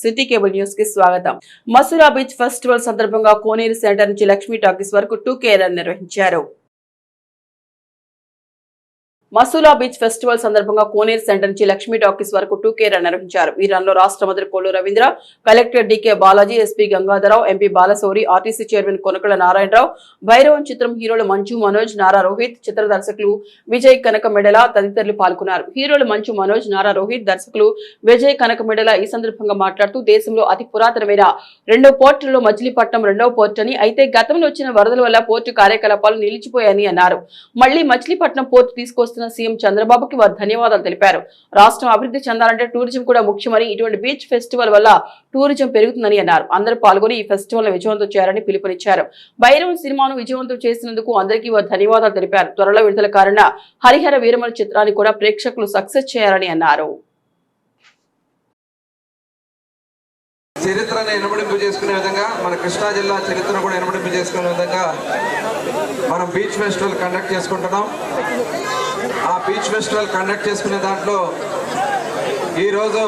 City cable news కి స్వాగతం. Masura beach festival సందర్భంగా కోనేరు సెంటర్ నుంచి లక్ష్మీ టాకీస్ వరకు 2K రన్ నిర్వహించారు. మసూలా బీచ్ ఫెస్టివల్ సందర్భంగా కోనేరు సెంటర్ నుంచి లక్ష్మీ టాకీస్ వరకు 2K రన్ నిర్వహించారు. ఈ రన్ లో రాష్ట్ర మంత్రి Kollu Ravindra, collector DK Balaji, SP Gangadhararao, MP Balashowry, RTC chairman Konakalla Narayanarao, Bhairavam చిత్రం హీరోలు మంచు మనోజ్, నారా రోహిత్, చిత్ర దర్శకులు విజయ్ కనక మెడల తదితరులు పాల్గొన్నారు. హీరోలు మంచు మనోజ్, నారా రోహిత్, దర్శకులు విజయ్ కనక మెడల ఈ సందర్భంగా మాట్లాడుతూ దేశంలో అతి పురాతనమైన రెండో పోర్టులలో మచిలీపట్నం రెండవ పోర్టు అని, అయితే గతంలో వచ్చిన వరదల వల్ల పోర్టు కార్యకలాపాలు నిలిచిపోయాయని అన్నారు. మళ్లీ మచిలీపట్నం పోర్టు తీసుకొస్తున్న సీఎం చంద్రబాబుకి వారు ధన్యవాదాలు తెలిపారు. రాష్ట్రం అభివృద్ధి చెందాలంటే టూరిజం కూడా ముఖ్యమని, ఇటువంటి బీచ్ ఫెస్టివల్ వల్ల టూరిజం పెరుగుతుందని అన్నారు. అందరూ పాల్గొని ఈ ఫెస్టివల్ ను విజయవంతం చేయాలని పిలుపునిచ్చారు. భైరవం సినిమాను విజయవంతం చేసినందుకు అందరికీ వారు ధన్యవాదాలు తెలిపారు. త్వరలో విడుదల కానున్న హరిహర వీరమల చిత్రాన్ని కూడా ప్రేక్షకులు సక్సెస్ చేయాలని అన్నారు. చరిత్రను ఎనబడింపు చేసుకునే విధంగా, మన కృష్ణా జిల్లా చరిత్రను కూడా ఎనబడింపు చేసుకునే విధంగా మనం బీచ్ ఫెస్టివల్ కండక్ట్ చేసుకుంటున్నాం. ఆ బీచ్ ఫెస్టివల్ కండక్ట్ చేసుకునే దాంట్లో ఈరోజు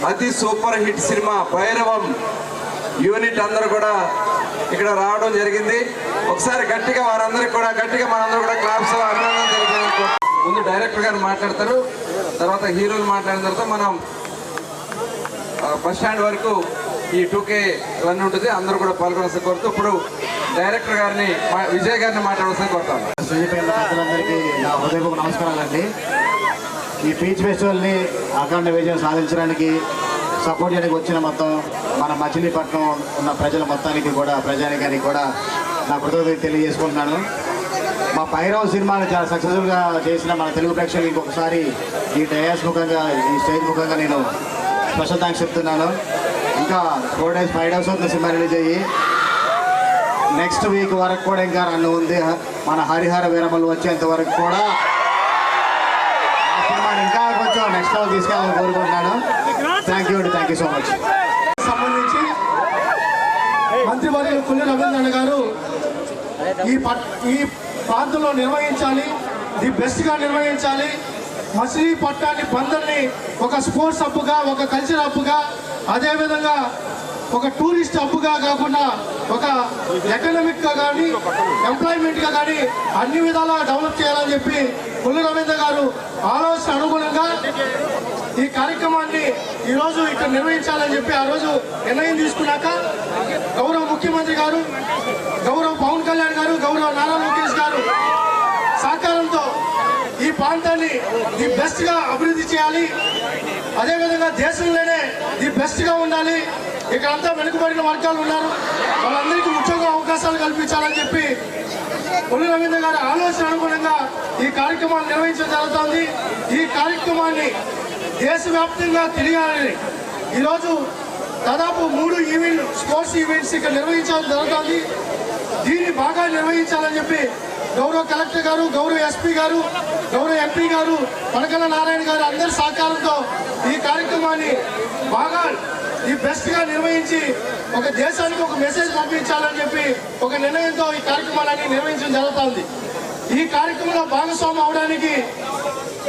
అతి super hit cinema Bhairavam unit అందరూ కూడా ఇక్కడ రావడం జరిగింది. ఒకసారి గట్టిగా వారందరికీ కూడా మనందరూ కూడా క్లాప్స్ అభినందన తెలియజేయాలి. ముందు డైరెక్టర్ గారు మాట్లాడతారు, తర్వాత హీరోలు మాట్లాడిన తర్వాత మనం బస్ స్టాండ్ వరకు ఈ 2K రన్ ఉంటుంది. అందరూ కూడా పాల్గొనవలసి కోరుతూ ఇప్పుడు డైరెక్టర్ గారిని విజయ్ గారిని మాట్లాడవలసి కోరుతాను. ప్రజలందరికీ నా హృదయపూర్వక నమస్కారాలండి. ఈ బీచ్ ఫెస్టివల్ని అఖండ విజయం సాధించడానికి సపోర్ట్ చేయడానికి వచ్చిన మొత్తం మన మచిలీపట్నం ఉన్న ప్రజల మొత్తానికి కూడా, ప్రజానికానికి కూడా నా కృతజ్ఞతలు తెలియజేసుకుంటున్నాను. మా భైరవం సినిమాని చాలా సక్సెస్ఫుల్గా చేసిన మన తెలుగు ప్రేక్షకులు ఇంకొకసారి ఈ డయాస్ ముఖంగా, ఈ స్టేజ్ ముఖంగా నేను స్పెషల్ థ్యాంక్స్ చెప్తున్నాను. ఇంకా 4 days 5 days అవుతుంది సినిమా రిలీజ్ అయ్యి. నెక్స్ట్ వీక్ వరకు కూడా ఇంకా రన్ ఉంది. మన హరిహర వీరమలు వచ్చేంత వరకు కూడా ఆ సినిమాని ఇంకా కొంచెం నెక్స్ట్ లెవెల్ తీసుకెళ్ళాలని కోరుకుంటున్నాను. Thank you so much. సంబంధించి మంత్రివర్యులు కొల్లు రవీంద్ర గారు ఈ ప్రాంతంలో నిర్వహించాలి, ది బెస్ట్గా నిర్వహించాలి. మచిలీపట్నాన్ని బందర్ని ఒక స్పోర్ట్స్ హబ్గా, ఒక కల్చర్ హబ్గా, అదేవిధంగా ఒక టూరిస్ట్ హబ్గా కాకుండా ఒక ఎకనామిక్గా కానీ, ఎంప్లాయ్మెంట్గా కానీ అన్ని విధాలా డెవలప్ చేయాలని చెప్పి కొల్లు రవీంద్ర గారు ఆలోచన అనుగుణంగా ఈ కార్యక్రమాన్ని ఈరోజు ఇక్కడ నిర్వహించాలని చెప్పి ఆ రోజు నిర్ణయం తీసుకున్నాక గౌరవ ముఖ్యమంత్రి గారు, గౌరవ పవన్ కళ్యాణ్ గారు, గౌరవ నారా లోకేష్ గారు సహకారంతో ఈ ప్రాంతాన్ని ది బెస్ట్గా అభివృద్ధి చేయాలి, అదేవిధంగా దేశంలోనే ది బెస్ట్గా ఉండాలి. ఇక్కడంతా వెనుకబడిన వర్గాలు ఉన్నారు, వాళ్ళందరికీ ఉద్యోగ అవకాశాలు కల్పించాలని చెప్పి కొల్లు రవీంద్ర గారి ఆలోచన అనుగుణంగా ఈ కార్యక్రమాన్ని నిర్వహించడం జరుగుతుంది. ఈ కార్యక్రమాన్ని దేశవ్యాప్తంగా తిరగాలని ఈరోజు దాదాపు 3 స్పోర్ట్స్ ఈవెంట్స్ ఇక్కడ నిర్వహించడం జరుగుతుంది. దీన్ని బాగా నిర్వహించాలని చెప్పి గౌరవ కలెక్టర్ గారు, గౌరవ ఎస్పీ గారు, గౌరవ ఎంపీ గారు, కొనకళ్ళ నారాయణ గారు అందరి సహకారంతో ఈ కార్యక్రమాన్ని బాగా ఈ బెస్ట్గా నిర్వహించి ఒక దేశానికి ఒక మెసేజ్ పంపించాలని చెప్పి ఒక నిర్ణయంతో ఈ కార్యక్రమాన్ని నిర్వహించడం జరుగుతుంది. ఈ కార్యక్రమంలో భాగస్వామి అవడానికి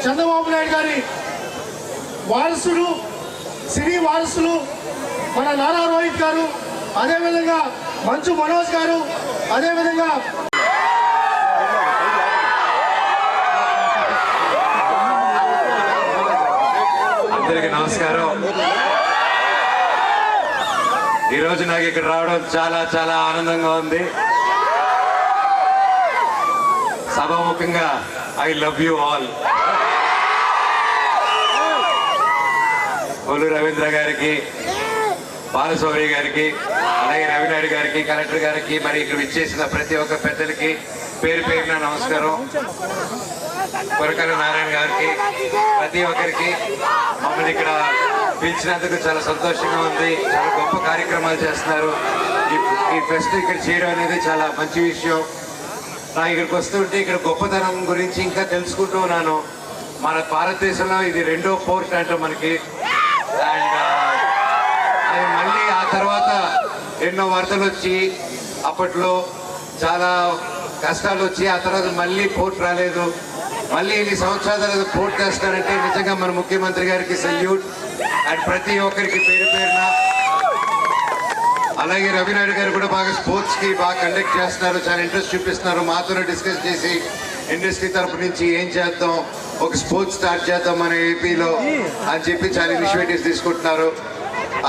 చంద్రబాబు నాయుడు గారి వారసుడు, సినీ వారసులు మన నారా రోహిత్ గారు, అదేవిధంగా మంచు మనోజ్ గారు, అదేవిధంగా అందరికీ నమస్కారం. ఈరోజు నాకు ఇక్కడ రావడం చాలా ఆనందంగా ఉంది. సభాముఖంగా I love you all. Kollu Ravindra గారికి, బాలశౌరి గారికి, అలాగే రవినాయుడు గారికి, కలెక్టర్ గారికి, మరి ఇక్కడ విచ్చేసిన ప్రతి ఒక్క పెద్దలకి పేరు పేరున నమస్కారం. కొనకళ్ళ నారాయణ గారికి, ప్రతి ఒక్కరికి మమ్మల్ని ఇక్కడ పిలిచినందుకు చాలా సంతోషంగా ఉంది. చాలా గొప్ప కార్యక్రమాలు చేస్తున్నారు. ఈ ఫెస్ట్ ఇక్కడ చేయడం అనేది చాలా మంచి విషయం. నాకు ఇక్కడికి వస్తుంటే ఇక్కడ గొప్పతనం గురించి ఇంకా తెలుసుకుంటూ ఉన్నాను. మన భారతదేశంలో ఇది రెండో పోర్ట్ అంటే మనకి. అండ్ అది మళ్ళీ ఆ తర్వాత ఎన్నో వరదలు వచ్చి, అప్పట్లో చాలా కష్టాలు వచ్చి, ఆ తర్వాత మళ్ళీ పోర్ట్ రాలేదు. మళ్ళీ ఇన్ని సంవత్సరాల పోర్ట్ చేస్తారంటే నిజంగా మన ముఖ్యమంత్రి గారికి సెల్యూట్. అండ్ ప్రతి ఒక్కరికి పేరు పేరున, అలాగే రవినాయుడు గారు కూడా బాగా స్పోర్ట్స్కి బాగా కండక్ట్ చేస్తున్నారు, చాలా ఇంట్రెస్ట్ చూపిస్తున్నారు. మాతోనే డిస్కస్ చేసి ఇండస్ట్రీ తరపు నుంచి ఏం చేద్దాం, ఒక స్పోర్ట్స్ స్టార్ట్ చేద్దాం మన ఏపీలో అని చెప్పి చాలా ఇనిషియేటివ్స్ తీసుకుంటున్నారు.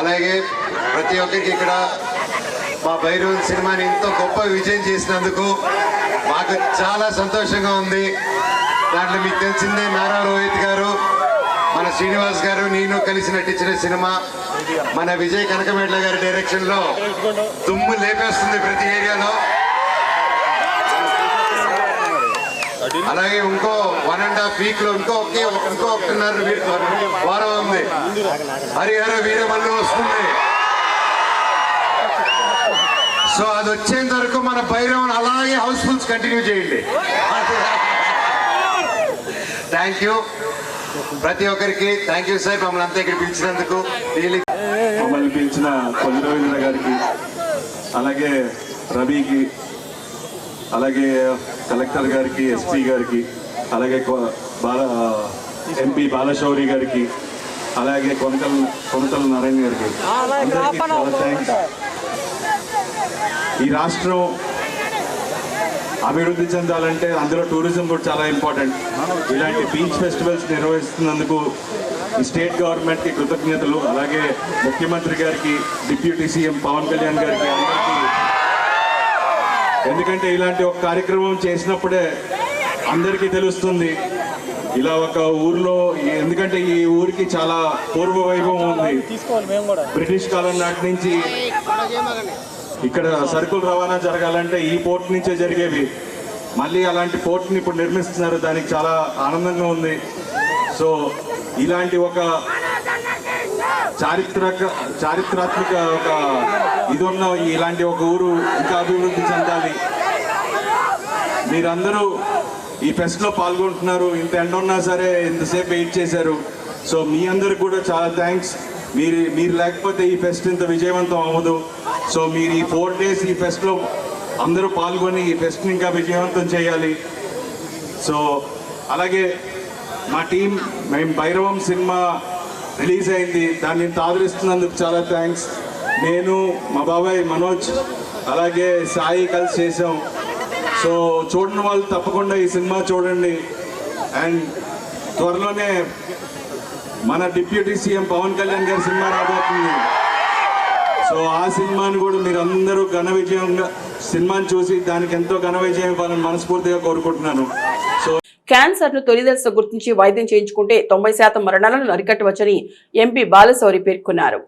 అలాగే ప్రతి ఒక్కరికి ఇక్కడ మా భైరవన్ సినిమాని ఎంతో గొప్ప విజయం చేసినందుకు మాకు చాలా సంతోషంగా ఉంది. దాంట్లో మీకు తెలిసిందే, నారా రోహిత్ గారు, మన శ్రీనివాస్ గారు, నేను కలిసి నటించిన సినిమా మన విజయ్ కనకమేట్ల గారి డైరెక్షన్ లో దుమ్ము లేపేస్తుంది ప్రతి ఏరియాలో. అలాగే ఇంకో 1.5 వీక్ లో ఇంకో 1.5 వారం ఉంది, హరిహర వీరమల్లు వస్తుంది. సో అది వచ్చేంత వరకు మన భైరవన్ అలాగే హౌస్ఫుల్స్ కంటిన్యూ చేయండి. థ్యాంక్ యూ ప్రతి ఒక్కరికి. థ్యాంక్ యూ సార్, మమ్మల్ని అంతా ఇక్కడ పిలిచినందుకు. మమ్మల్ని పిలిచిన కొల్లి రవీంద్ర గారికి, అలాగే రవికి, అలాగే కలెక్టర్ గారికి, ఎస్పీ గారికి, అలాగే ఎంపీ బాలశౌరి గారికి, అలాగే కొనతల నారాయణ గారికి అందరికీ చాలా థ్యాంక్స్. ఈ రాష్ట్రం అభివృద్ధి చెందాలంటే అందులో టూరిజం కూడా చాలా ఇంపార్టెంట్. ఇలాంటి బీచ్ ఫెస్టివల్స్ నిర్వహిస్తున్నందుకు ఈ స్టేట్ గవర్నమెంట్కి కృతజ్ఞతలు. అలాగే ముఖ్యమంత్రి గారికి, డిప్యూటీ సీఎం పవన్ కళ్యాణ్ గారికి అందరికీ. ఎందుకంటే ఇలాంటి ఒక కార్యక్రమం చేసినప్పుడే అందరికీ తెలుస్తుంది ఇలా ఒక ఊర్లో, ఎందుకంటే ఈ ఊరికి చాలా పూర్వ వైభవం ఉంది. బ్రిటిష్ కాలం నాటి నుంచి ఇక్కడ సరుకులు రవాణా జరగాలంటే ఈ పోర్ట్ నుంచే జరిగేవి. మళ్ళీ అలాంటి పోర్ట్ని ఇప్పుడు నిర్మిస్తున్నారు, దానికి చాలా ఆనందంగా ఉంది. సో ఇలాంటి ఒక చారిత్రాత్మక ఒక ఇది ఉన్న ఇలాంటి ఒక ఊరు ఇంకా అభివృద్ధి చెందాలి. మీరందరూ ఈ ఫెస్ట్లో పాల్గొంటున్నారు, ఇంత ఎండ ఉన్నా సరే ఇంతసేపు వెయిట్ చేశారు. సో మీ అందరికి కూడా చాలా థ్యాంక్స్. మీరు లేకపోతే ఈ ఫెస్ట్ ఇంత విజయవంతం అవ్వదు. సో మీరు ఈ 4 days ఈ ఫెస్ట్లో అందరూ పాల్గొని ఈ ఫెస్ట్ని ఇంకా విజయవంతం చేయాలి. సో అలాగే మా టీం, మేము భైరవం సినిమా రిలీజ్ అయింది, దాన్ని ఇంత ఆదరిస్తున్నందుకు చాలా థ్యాంక్స్. నేను, మా బాబాయ్ మనోజ్, అలాగే సాయి కలిసి చేసాం. సో చూడని వాళ్ళు తప్పకుండా ఈ సినిమా చూడండి. అండ్ త్వరలోనే మన డిప్యూటీ సీఎం పవన్ కళ్యాణ్ గారి సినిమా రాబోతుంది. సో ఆ సినిమాని కూడా మీరు అందరూ ఘన విజయంగా సినిమాని చూసి దానికి ఎంతో ఘన విజయం ఇవ్వాలని మనస్ఫూర్తిగా కోరుకుంటున్నాను. సో క్యాన్సర్ ను తొలి దశ గుర్తించి వైద్యం చేయించుకుంటే 90% మరణాలను అరికట్టవచ్చని ఎంపీ బాలశౌరి పేర్కొన్నారు.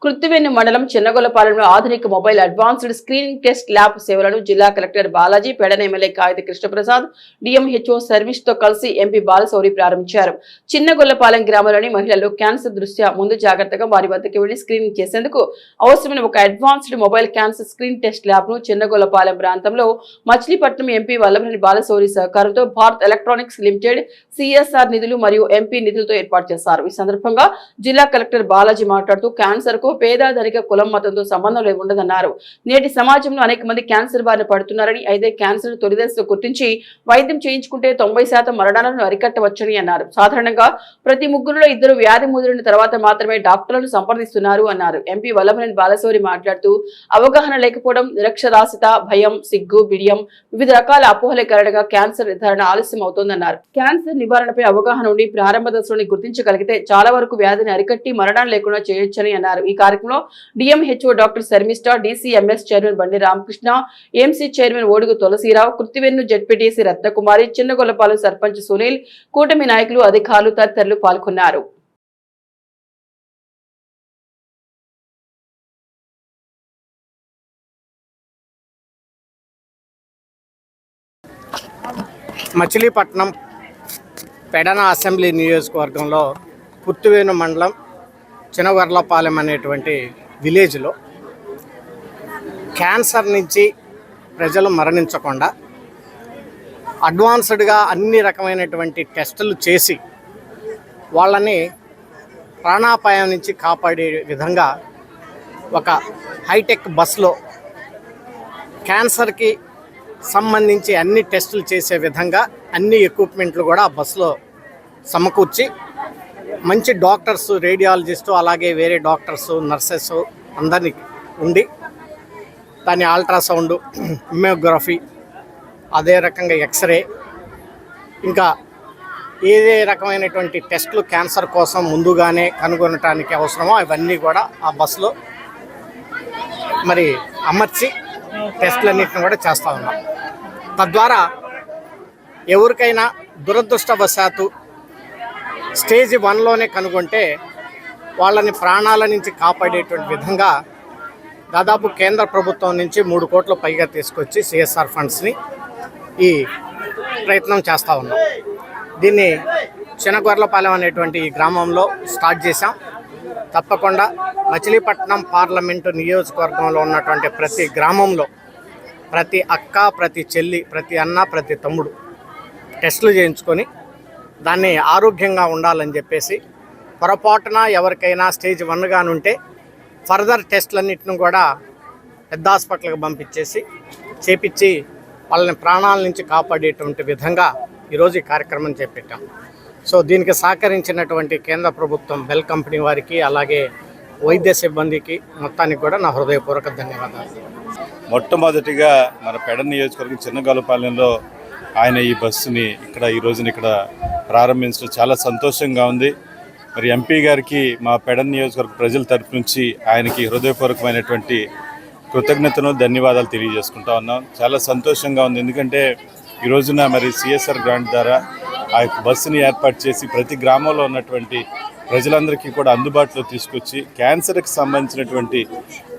కృత్తివెన్ను మండలం చిన్నగొల్లపాలెంలో ఆధునిక mobile advanced screening test lab సేవలను జిల్లా కలెక్టర్ బాలాజీ, పెడన ఎమ్మెల్యే కాగిత కృష్ణప్రసాద్, డిఎంహెచ్ఓ సర్వీస్ తో కలిసి ఎంపీ బాలశౌరి ప్రారంభించారు. చిన్నగొల్లపాలెం గ్రామంలోని మహిళలు క్యాన్సర్ దృష్ట్యా ముందు జాగ్రత్తగా వారి వద్దకు వెళ్లి స్క్రీనింగ్ చేసేందుకు అవసరమైన ఒక advanced mobile cancer screen test lab ను చిన్నగొల్లపాలెం ప్రాంతంలో మచిలీపట్నం ఎంపీ వల్లభనేని బాలశౌరి సహకారంతో భారత్ ఎలక్ట్రానిక్స్ లిమిటెడ్, సిఎస్ఆర్ నిధులు మరియు ఎంపీ నిధులతో ఏర్పాటు చేశారు. ఈ సందర్భంగా జిల్లా కలెక్టర్ బాలాజీ మాట్లాడుతూ క్యాన్సర్ కు పేద ధనిక కులం మతంతో సంబంధం ఉండదన్నారు. నేటి సమాజంలో అనేక మంది క్యాన్సర్ బారిన పడుతున్నారని, అయితే క్యాన్సర్ తొలి దశలో గుర్తించి వైద్యం చేయించుకుంటే 90% మరణాలను అరికట్టవచ్చని అన్నారు. సాధారణంగా ప్రతి ముగ్గురులో 2 వ్యాధి ముదిరిన తర్వాత మాత్రమే డాక్టర్లను సంప్రదిస్తున్నారు అన్నారు. ఎంపీ వల్లభనేని బాలశౌరి మాట్లాడుతూ అవగాహన లేకపోవడం, నిరక్షరాస్యత, భయం, సిగ్గు, బిడియం, వివిధ రకాల అపోహల కారణంగా క్యాన్సర్ నిర్ధారణ ఆలస్యం అవుతోందన్నారు. క్యాన్సర్ నివారణపై అవగాహన ఉండి ప్రారంభ దశలోని గుర్తించగలిగితే చాలా వరకు వ్యాధిని అరికట్టి మరణాలు లేకుండా చేయొచ్చని అన్నారు. ఈ కార్యక్రమంలో DMHO doctor Sharmishta, DCMS chairman Bandi Ramakrishna, MC chairman Odugu Tulasirao, Kruthivennu ZPTC Ratnakumari, Chinnagollapalem sarpanch Sunil, కూటమి నాయకులు, అధికారులు తదితరులు పాల్గొన్నారు. మచిలీపట్నం పెడన అసెంబ్లీ నియోజకవర్గంలో కృత్తివెన్ను మండలం చిన్నగొల్లపాలెం అనేటువంటి విలేజ్లో క్యాన్సర్ నుంచి ప్రజలు మరణించకుండా అడ్వాన్స్డ్గా అన్ని రకమైనటువంటి టెస్టులు చేసి వాళ్ళని ప్రాణాపాయం నుంచి కాపాడే విధంగా ఒక హైటెక్ బస్లో క్యాన్సర్కి సంబంధించి అన్ని టెస్టులు చేసే విధంగా అన్ని ఎక్విప్మెంట్లు కూడా ఆ బస్సులో సమకూర్చి మంచి డాక్టర్స్, రేడియాలజిస్టు, అలాగే వేరే డాక్టర్స్, నర్సెస్ అందరినీ ఉండి దాని అల్ట్రాసౌండ్, ఇమ్యోగ్రఫీ, అదే రకంగా ఎక్స్రే, ఇంకా ఏదే రకమైనటువంటి టెస్టులు క్యాన్సర్ కోసం ముందుగానే కనుగొనటానికి అవసరమో అవన్నీ కూడా ఆ బస్సులో మరి అమర్చి టెస్టులన్నింటిని కూడా చేస్తూ ఉన్నాం. తద్వారా ఎవరికైనా దురదృష్టవశాత్తు స్టేజ్ 1లోనే కనుగొంటే వాళ్ళని ప్రాణాల నుంచి కాపాడేటువంటి విధంగా దాదాపు కేంద్ర ప్రభుత్వం నుంచి 3 కోట్ల పైగా తీసుకొచ్చి సిఎస్ఆర్ ఫండ్స్ని ఈ ప్రయత్నం చేస్తూ ఉన్నాం. దీన్ని చినగొర్లపాలెం అనేటువంటి ఈ గ్రామంలో స్టార్ట్ చేశాం. తప్పకుండా మచిలీపట్నం పార్లమెంటు నియోజకవర్గంలో ఉన్నటువంటి ప్రతి గ్రామంలో ప్రతి అక్క, ప్రతి చెల్లి, ప్రతి అన్న, ప్రతి తమ్ముడు టెస్టులు చేయించుకొని దాన్ని ఆరోగ్యంగా ఉండాలని చెప్పేసి, పొరపాటున ఎవరికైనా స్టేజ్ 1 ఉంటే ఫర్దర్ టెస్టులన్నింటిని కూడా పెద్ద హాస్పిటల్కి పంపించేసి చేపించి వాళ్ళని ప్రాణాల నుంచి కాపాడేటువంటి విధంగా ఈరోజు ఈ కార్యక్రమం చేపట్టాం. సో దీనికి సహకరించినటువంటి కేంద్ర ప్రభుత్వం, బెల్ కంపెనీ వారికి, అలాగే వైద్య సిబ్బందికి మొత్తానికి కూడా నా హృదయపూర్వక ధన్యవాదాలు. మొట్టమొదటిగా మన పెడ నియోజకవర్గం చిన్నగొల్లపాలెంలో ఆయన ఈ బస్సుని ఈ రోజున ఇక్కడ ప్రారంభించడం చాలా సంతోషంగా ఉంది. మరి ఎంపీ గారికి మా పెడ నియోజకవర్గ ప్రజల తరపు నుంచి ఆయనకి హృదయపూర్వకమైనటువంటి కృతజ్ఞతను, ధన్యవాదాలు తెలియజేసుకుంటా ఉన్నాం. చాలా సంతోషంగా ఉంది. ఎందుకంటే ఈ రోజున మరి సిఎస్ఆర్ గ్రాంట్ ద్వారా ఆ యొక్క బస్సుని ఏర్పాటు చేసి ప్రతి గ్రామంలో ఉన్నటువంటి ప్రజలందరికీ కూడా అందుబాటులో తీసుకొచ్చి క్యాన్సర్కి సంబంధించినటువంటి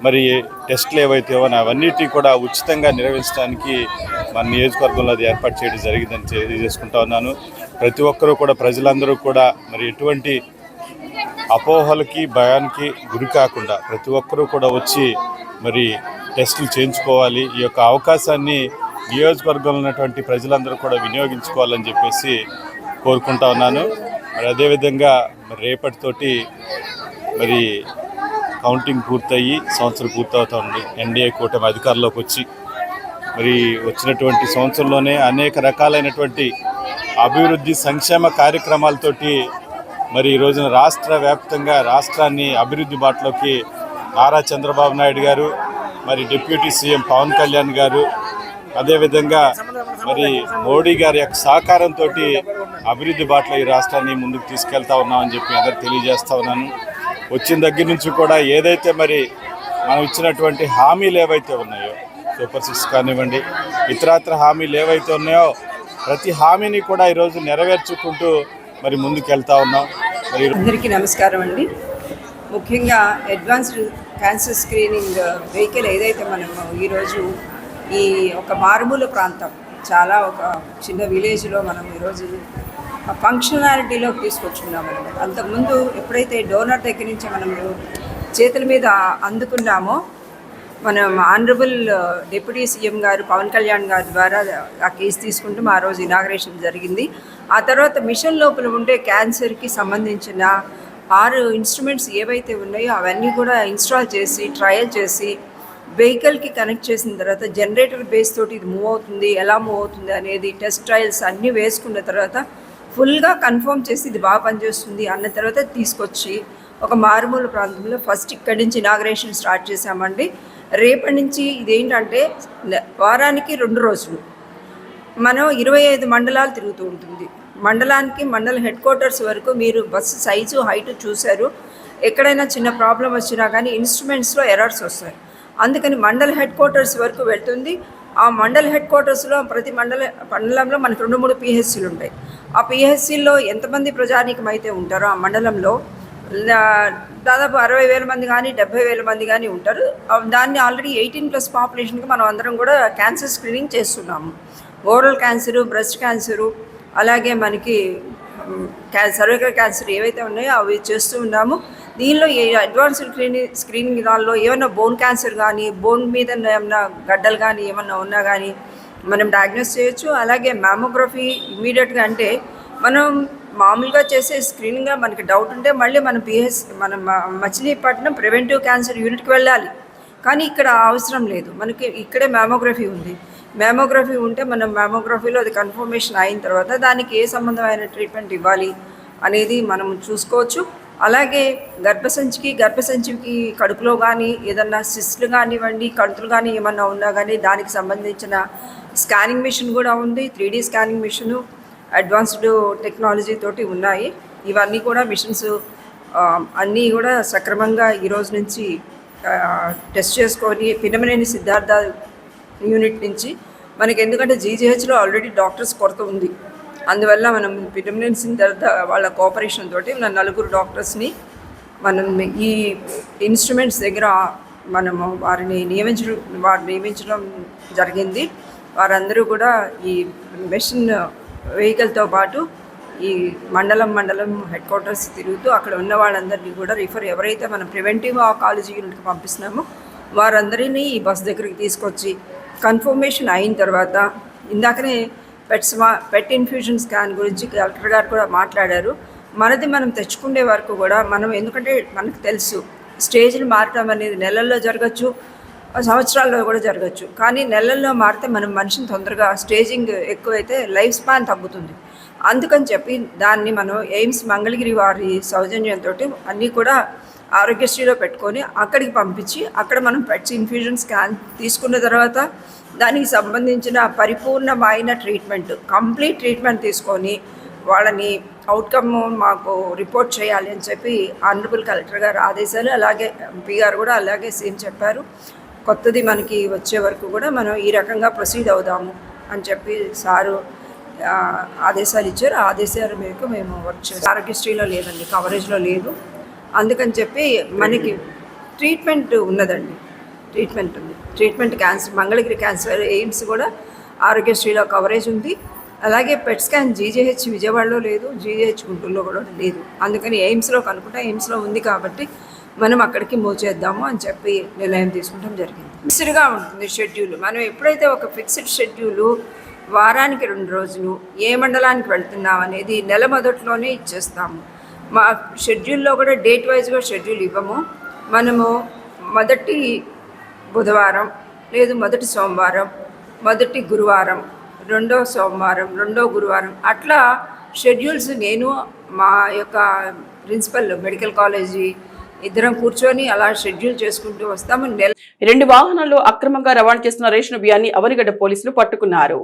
మరి టెస్టులు ఏవైతే అవన్నిటి కూడా ఉచితంగా నిర్వహించడానికి మన నియోజకవర్గంలో అది ఏర్పాటు చేయడం జరిగిందని తెలియజేసుకుంటా ఉన్నాను. ప్రతి ఒక్కరూ కూడా, ప్రజలందరూ కూడా మరి ఎటువంటి అపోహలకి, భయానికి గురి కాకుండా ప్రతి ఒక్కరూ కూడా వచ్చి మరి టెస్టులు చేయించుకోవాలి. ఈ యొక్క అవకాశాన్ని నియోజకవర్గంలో ఉన్నటువంటి ప్రజలందరూ కూడా వినియోగించుకోవాలని చెప్పేసి కోరుకుంటా ఉన్నాను. మరి అదేవిధంగా మరి రేపటితోటి మరి కౌంటింగ్ పూర్తయ్యి సంవత్సరం పూర్తవుతుంది. ఎన్డీఏ కూటమి అధికారంలోకి వచ్చి మరి వచ్చినటువంటి సంవత్సరంలోనే అనేక రకాలైనటువంటి అభివృద్ధి, సంక్షేమ కార్యక్రమాలతోటి మరి ఈ రోజున రాష్ట్ర వ్యాప్తంగా రాష్ట్రాన్ని అభివృద్ధి బాటలోకి నారా చంద్రబాబు నాయుడు గారు, మరి డిప్యూటీ సీఎం పవన్ కళ్యాణ్ గారు, అదేవిధంగా మరి మోడీ గారి యొక్క సహకారంతో అభివృద్ధి బాటలో ఈ రాష్ట్రాన్ని ముందుకు తీసుకెళ్తా ఉన్నామని చెప్పి అందరూ తెలియజేస్తా ఉన్నాను. వచ్చిన దగ్గర నుంచి కూడా ఏదైతే మరి మనం ఇచ్చినటువంటి హామీలు ఏవైతే ఉన్నాయో, సూపర్ 6 కానివ్వండి, ఇతరత్ర హామీలు ఏవైతే ఉన్నాయో ప్రతి హామీని కూడా ఈరోజు నెరవేర్చుకుంటూ మరి ముందుకు వెళ్తా ఉన్నాం. మరి అందరికీ నమస్కారం అండి. ముఖ్యంగా అడ్వాన్స్డ్ క్యాన్సర్ స్క్రీనింగ్ వెహికల్ ఏదైతే మనము ఈరోజు ఈ ఒక మారుమూల ప్రాంతం, చాలా ఒక చిన్న విలేజ్లో మనం ఈరోజు ఫంక్షనాలిటీలోకి తీసుకొచ్చుకున్నామన్నమాట. అంతకుముందు ఎప్పుడైతే డోనర్ దగ్గర నుంచి మనము చేతుల మీద అందుకున్నామో, మనం ఆనరబుల్ డిప్యూటీ సీఎం గారు పవన్ కళ్యాణ్ గారి ద్వారా ఆ కేసు తీసుకుంటూ ఆ రోజు ఇనాగ్రేషన్ జరిగింది. ఆ తర్వాత మిషన్ లోపల ఉండే క్యాన్సర్కి సంబంధించిన 6 ఇన్స్ట్రుమెంట్స్ ఏవైతే ఉన్నాయో అవన్నీ కూడా ఇన్స్టాల్ చేసి, ట్రయల్ చేసి, వెహికల్కి కనెక్ట్ చేసిన తర్వాత జనరేటర్ బేస్ తోటి ఇది మూవ్ అవుతుంది, ఎలా మూవ్ అవుతుంది అనేది టెస్ట్ ట్రయల్స్ అన్నీ వేసుకున్న తర్వాత ఫుల్గా కన్ఫర్మ్ చేసి ఇది బాగా పనిచేస్తుంది అన్న తర్వాత తీసుకొచ్చి ఒక మారుమూల ప్రాంతంలో ఫస్ట్ ఇక్కడి నుంచి ఇనాగ్రేషన్ స్టార్ట్ చేశామండి. రేపటి నుంచి ఇదేంటంటే వారానికి 2 రోజులు మనం 25 మండలాలు తిరుగుతూ ఉంటుంది. మండలానికి మండల హెడ్ క్వార్టర్స్ వరకు మీరు బస్సు సైజు, హైటు చూశారు. ఎక్కడైనా చిన్న ప్రాబ్లం వచ్చినా కానీ ఇన్స్ట్రుమెంట్స్లో ఎర్రర్స్ వస్తాయి. అందుకని మండల హెడ్ క్వార్టర్స్ వరకు వెళ్తుంది. ఆ మండల హెడ్ క్వార్టర్స్లో ప్రతి మండలంలో మనకు 2-3 పిహెచ్సీలు ఉంటాయి. ఆ పిహెచ్సీల్లో ఎంతమంది ప్రజానీకం అయితే ఉంటారో ఆ మండలంలో దాదాపు 60,000 మంది కానీ 70,000 మంది కానీ ఉంటారు. దాన్ని ఆల్రెడీ 18+ పాపులేషన్కి మనం అందరం కూడా క్యాన్సర్ స్క్రీనింగ్ చేస్తున్నాము. ఓరల్ క్యాన్సరు, బ్రెస్ట్ క్యాన్సరు, అలాగే మనకి సర్వైకల్ క్యాన్సర్ ఏవైతే ఉన్నాయో అవి చేస్తూ ఉన్నాము. దీనిలో అడ్వాన్స్డ్ స్క్రీనింగ్ దానిలో ఏమైనా బోన్ క్యాన్సర్ కానీ, బోన్ మీద ఏమైనా గడ్డలు కానీ ఏమన్నా ఉన్నా కానీ మనం డయాగ్నోస్ చేయొచ్చు. అలాగే మ్యామోగ్రఫీ ఇమీడియట్గా, అంటే మనం మామూలుగా చేసే స్క్రీనింగ్గా మనకి డౌట్ ఉంటే మళ్ళీ మనం మచిలీపట్నం ప్రివెంటివ్ క్యాన్సర్ యూనిట్కి వెళ్ళాలి. కానీ ఇక్కడ అవసరం లేదు, మనకి ఇక్కడే మ్యామోగ్రఫీ ఉంది. మ్యామోగ్రఫీ ఉంటే మనం మ్యామోగ్రఫీలో అది కన్ఫర్మేషన్ అయిన తర్వాత దానికి ఏ సంబంధమైన ట్రీట్మెంట్ ఇవ్వాలి అనేది మనం చూసుకోవచ్చు. అలాగే గర్భసంచికి కడుపులో కానీ ఏదన్నా సిస్ట్లు కానివ్వండి, కణుతులు కానీ ఏమన్నా ఉన్నా కానీ దానికి సంబంధించిన స్కానింగ్ మిషన్ కూడా ఉంది. 3D scanning machine advanced technology తోటి ఉన్నాయి. ఇవన్నీ కూడా మిషన్స్ అన్నీ కూడా సక్రమంగా ఈరోజు నుంచి టెస్ట్ చేసుకొని పినమనేని సిద్ధార్థ యూనిట్ నుంచి మనకి, ఎందుకంటే జీజీహెచ్లో ఆల్రెడీ డాక్టర్స్ కొరత ఉంది. అందువల్ల మనం పినమనేని సిద్ధార్థ వాళ్ళ కోఆపరేషన్ తోటి మన 4 డాక్టర్స్ని మనం ఈ ఇన్స్ట్రుమెంట్స్ దగ్గర మనము వారిని నియమించడం జరిగింది. వారందరూ కూడా ఈ మెషిన్ వెహికల్తో పాటు ఈ మండలం హెడ్ క్వార్టర్స్ తిరుగుతూ అక్కడ ఉన్న వాళ్ళందరినీ కూడా ఎవరైతే మనం ప్రివెంటివ్ ఆంకాలజీ యూనిట్కి పంపిస్తున్నామో వారందరినీ ఈ బస్ దగ్గరికి తీసుకొచ్చి కన్ఫర్మేషన్ అయిన తర్వాత, ఇందాకనే పెట్ ఇన్ఫ్యూజన్ స్కాన్ గురించి కలెక్టర్ గారు కూడా మాట్లాడారు. మనది మనం తెచ్చుకునే వరకు కూడా మనం, ఎందుకంటే మనకు తెలుసు స్టేజ్లు మారటం అనేది నెలల్లో జరగచ్చు, సంవత్సరాల్లో కూడా జరగచ్చు. కానీ నెలల్లో మారితే మనం మనిషిని తొందరగా స్టేజింగ్ ఎక్కువైతే లైఫ్ స్పాన్ తగ్గుతుంది. అందుకని చెప్పి దాన్ని మనం ఎయిమ్స్ మంగళగిరి వారి సౌజన్యంతో అన్నీ కూడా ఆరోగ్యశ్రీలో పెట్టుకొని అక్కడికి పంపించి అక్కడ మనం పెట్స్ ఇన్ఫ్యూజన్ స్కాన్ తీసుకున్న తర్వాత దానికి సంబంధించిన పరిపూర్ణమైన ట్రీట్మెంట్, కంప్లీట్ ట్రీట్మెంట్ తీసుకొని వాళ్ళని అవుట్కమ్ మాకు రిపోర్ట్ చేయాలి అని చెప్పి ఆనరబుల్ కలెక్టర్ గారు ఆదేశాలు, అలాగే ఎంపీ గారు కూడా అలాగే సేమ్ చెప్పారు. కొత్తది మనకి వచ్చే వరకు కూడా మనం ఈ రకంగా ప్రొసీడ్ అవుదాము అని చెప్పి సారు ఆదేశాలు ఇచ్చారు. ఆ ఆదేశాల మేరకు మేము వర్క్ చేస్తాం. ఆరోగ్యశ్రీలో లేదండి, కవరేజ్లో లేదు. అందుకని చెప్పి మనకి ట్రీట్మెంట్ ఉన్నదండి, treatment cancer, Mangalagiri cancer, AIIMS కూడా ఆరోగ్యశ్రీలో కవరేజ్ ఉంది. అలాగే పెట్ స్కాన్ జీజీహెచ్ విజయవాడలో లేదు, జీజీహెచ్ గుంటూరులో కూడా లేదు. అందుకని ఎయిమ్స్లో కనుక్కుంటే ఎయిమ్స్లో ఉంది కాబట్టి మనం అక్కడికి మూవ్ చేద్దాము అని చెప్పి నిర్ణయం తీసుకుంటాం జరిగింది. ఫిక్స్డ్గా ఉంటుంది షెడ్యూల్. మనం ఎప్పుడైతే ఒక ఫిక్స్డ్ షెడ్యూలు వారానికి 2 రోజులు ఏ మండలానికి వెళ్తున్నాం అనేది నెల మొదట్లోనే ఇచ్చేస్తాము. మా షెడ్యూల్లో కూడా డేట్ వైజ్గా షెడ్యూల్ ఇవ్వము. మనము మొదటి బుధవారం, లేదు మొదటి సోమవారం, మొదటి గురువారం, రెండో సోమవారం, రెండో గురువారం, అట్లా షెడ్యూల్స్ నేను మా యొక్క ప్రిన్సిపల్ మెడికల్ కాలేజీ ఇద్దరం కూర్చొని అలా షెడ్యూల్ చేసుకుంటూ వస్తాము. 2 వాహనాల్లో అక్రమంగా రవాణా చేస్తున్న రేషన్ బియ్యాన్ని అవనిగడ్డ పోలీసులు పట్టుకున్నారు.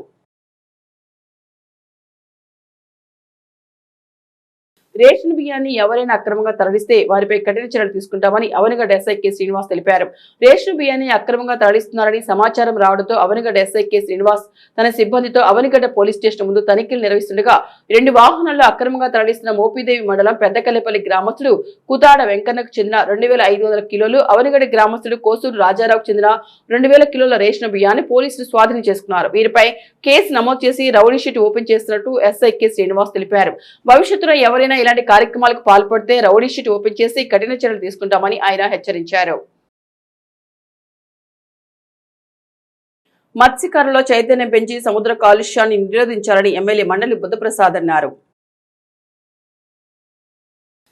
రేషన్ బియ్యాన్ని ఎవరైనా అక్రమంగా తరలిస్తే వారిపై కఠిన చర్యలు తీసుకుంటామని అవనిగడ్డ ఎస్ఐ కె శ్రీనివాస్ తెలిపారు. రేషన్ బియ్యాన్ని అక్రమంగా తరలిస్తున్నారని సమాచారం రావడంతో అవనిగడ్డ ఎస్ఐ కె శ్రీనివాస్ తన సిబ్బందితో అవనిగడ్డ పోలీస్ స్టేషన్ ముందు తనిఖీలు నిర్వహిస్తుండగా 2 వాహనాల్లో అక్రమంగా తరలిస్తున్న మోపిదేవి మండలం పెద్దకల్లేపల్లి గ్రామస్తులు కుతాడ వెంకన్నకు చెందిన 2500 కిలోలు, అవనిగడ్డ గ్రామస్తులు కోసూరు రాజారావుకు చెందిన 2000 కిలోల రేషన్ బియ్యాన్ని పోలీసులు స్వాధీనం చేసుకున్నారు. వీరిపై కేసు నమోదు చేసి రౌడీ షీట్ ఓపెన్ చేస్తున్నట్టు ఎస్ఐ కె శ్రీనివాస్ తెలిపారు. భవిష్యత్తులో ఎవరైనా ఇలాంటి కార్యక్రమాలకు పాల్పడితే రౌడీ షీట్ ఓపెన్ చేసి కఠిన చర్యలు తీసుకుంటామని ఆయన హెచ్చరించారు. మత్స్యకారుల్లో చైతన్యం పెంచి సముద్ర కాలుష్యాన్ని నిరోధించాలని ఎమ్మెల్యే మండలి బుద్ధప్రసాద్ అన్నారు.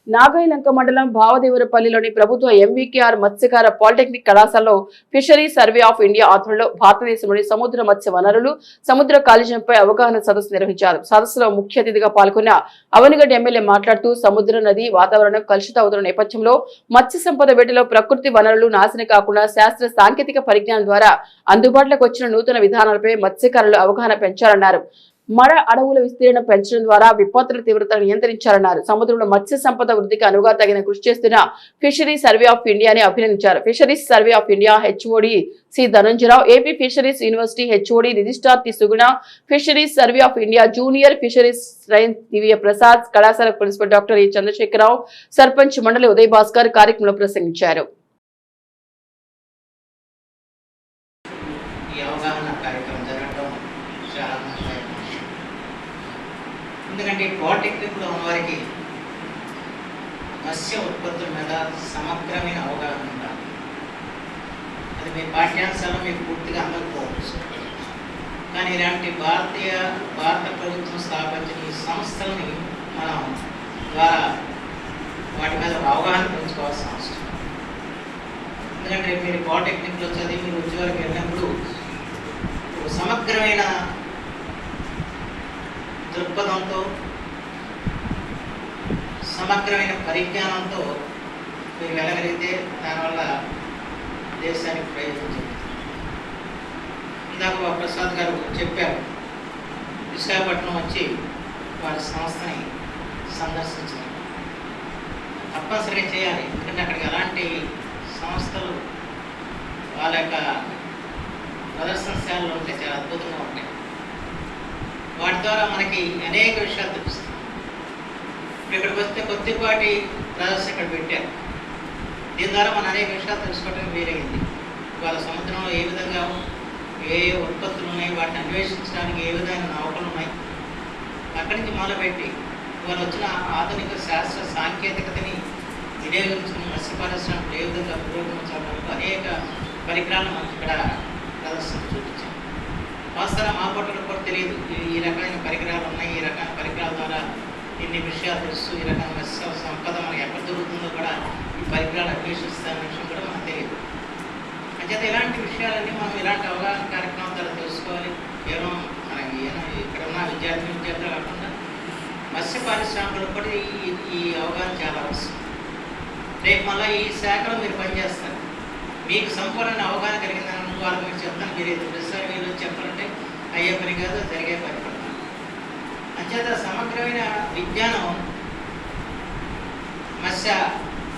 నాగాయలంక మండలం భావదేవరపల్లిలోని ప్రభుత్వ ఎంవీకేఆర్ మత్స్యకార పాలిటెక్నిక్ కళాశాలలో ఫిషరీ సర్వే ఆఫ్ ఇండియా ఆధ్వర్యంలో భారతదేశంలోని సముద్ర మత్స్య వనరులు, సముద్ర కాలుష్యంపై అవగాహన సదస్సు నిర్వహించారు. సదస్సులో ముఖ్య అతిథిగా పాల్గొన్న అవనిగడ్డ ఎమ్మెల్యే మాట్లాడుతూ సముద్ర నది వాతావరణం కలుషిత అవుతున్న నేపథ్యంలో మత్స్య సంపద వేటలో ప్రకృతి వనరులు నాశనం కాకుండా శాస్త్ర సాంకేతిక పరిజ్ఞానం ద్వారా అందుబాటులోకి వచ్చిన నూతన విధానాలపై మత్స్యకారులు అవగాహన పెంచాలన్నారు. మడ అడవుల విస్తీర్ణం పెంచడం ద్వారా విపత్తుల తీవ్రతను నియంత్రించాలన్నారు. సముద్రంలో మత్స్య సంపద వృద్ధికి అనుగా తగిన కృషి చేస్తున్న ఫిషరీస్ సర్వే ఆఫ్ ఇండియాని అభినందించారు. Fisheries survey of India HOD C Dhananjayarao, AP fisheries university HOD registrar T Suguna, fisheries survey of India junior fisheries రైన్ దివ్య ప్రసాద్, కళాశాల principal doctor A Chandrasekhararao, sarpanch Mandali Uday Bhaskar కార్యక్రమంలో ప్రసంగించారు. ఎందుకంటే పాలిటెక్నిక్లో ఉన్నవారికి మత్స్య ఉత్పత్తుల మీద సమగ్రమైన అవగాహన ఉండాలి. అది మీ పాఠ్యాంశాల్లో మీకు పూర్తిగా అందకపోవచ్చు. కానీ ఇలాంటి భారత ప్రభుత్వం స్థాపించిన ఈ సంస్థలని మనం ద్వారా వాటి మీద అవగాహన పెంచుకోవాల్సిన అవసరం. ఎందుకంటే మీరు పాలిటెక్నిక్లో చదివి మీరు ఉద్యోగాలకు వెళ్ళినప్పుడు సమగ్రమైన దృక్పథంతో సమగ్రమైన పరిజ్ఞానంతో మీరు వెళ్ళగలిగితే దానివల్ల దేశానికి ప్రయోజనం జరుగుతుంది. ఇందాక ప్రసాద్ గారు చెప్పారు, విశాఖపట్నం వచ్చి వారి సంస్థని సందర్శించారు. తప్పనిసరిగా చేయాలి, ఎందుకంటే అక్కడికి ఎలాంటి సంస్థలు వాళ్ళ యొక్క ప్రదర్శనశాలలో ఉంటే చాలా అద్భుతంగా ఉంటాయి. వాటి ద్వారా మనకి అనేక విషయాలు తెలుస్తాయి. ఇక్కడికి వస్తే కొద్దిపాటి ప్రదర్శన ఇక్కడ పెట్టారు. దీని ద్వారా మనం అనేక విషయాలు తెలుసుకోవడం వీలైంది. వాళ్ళ సముద్రంలో ఏ విధంగా ఏ ఉత్పత్తులు ఉన్నాయి, వాటిని అన్వేషించడానికి ఏ విధమైన నౌకలు ఉన్నాయి, అక్కడి నుంచి మొదలుపెట్టి వాళ్ళు వచ్చిన ఆధునిక శాస్త్ర సాంకేతికతని వినియోగించుకుని మత్స్య పరిశ్రమలు ఏ విధంగా పురోగమించడానికి అనేక పరికరాలను మనకి ఇక్కడ ప్రదర్శన చూపించాం. వాస్తవం మా పట్టులకు కూడా తెలియదు ఈ రకమైన పరికరాలు ఉన్నాయి, ఈ రకమైన పరికరాల ద్వారా ఇన్ని విషయాలు తెలుసు, ఈ రకమైన మత్స్య సంపద మనకి ఎక్కడ దొరుకుతుందో కూడా ఈ పరికరాలు అన్వేషిస్తారనే విషయం కూడా మనకు తెలియదు. అంచేత ఇలాంటి విషయాలన్నీ మనం ఇలాంటి అవగాహన కార్యక్రమం ద్వారా తెలుసుకోవాలి. కేవలం మనకి ఇక్కడ ఉన్న విద్యార్థులు కాకుండా మత్స్య పారిశ్రామికులకు కూడా ఈ అవగాహన చాలా అవసరం. రేపు మళ్ళీ ఈ శాఖలో మీరు పనిచేస్తారు, మీకు సంపూర్ణ అవగాహన కలిగిందని వాళ్ళకి మీరు చెప్తాను. మీరు ప్రతిసారి మీరు చెప్పాలంటే అయ్యే పని కాదు, జరిగే పని పడతాను. అంచేత సమగ్రమైన విజ్ఞానం మత్స్య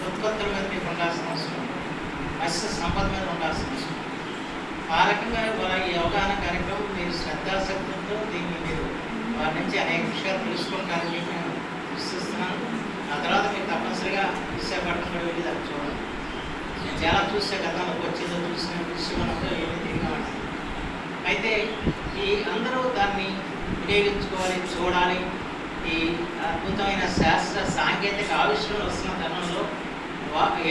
ఉత్పత్తుల మీద మీకు ఉండాల్సిన అవసరం, మత్స్య సంపద మీద ఉండాల్సిన అవసరం. ఆ రకంగా వాళ్ళ ఈ అవగాహన కార్యక్రమం మీరు శ్రద్ధాశక్తులతో దీన్ని మీరు వారి నుంచి అనేక విషయాలు తెలుసుకుంటారని నేను విశ్వసిస్తున్నాను. ఆ తర్వాత మీరు తప్పనిసరిగా విశాఖపట్నం కూడా వెళ్ళి దాన్ని చూడండి. నేను చాలా చూసే గతంలో వచ్చిందో చూసిన విషయంలో ఏమీ తిరిగా ఉంటుంది. అయితే ఈ అందరూ దాన్ని వినియోగించుకోవాలి, చూడాలి. ఈ అద్భుతమైన శాస్త్ర సాంకేతిక ఆవిష్కరణలు వస్తున్న తరుణంలో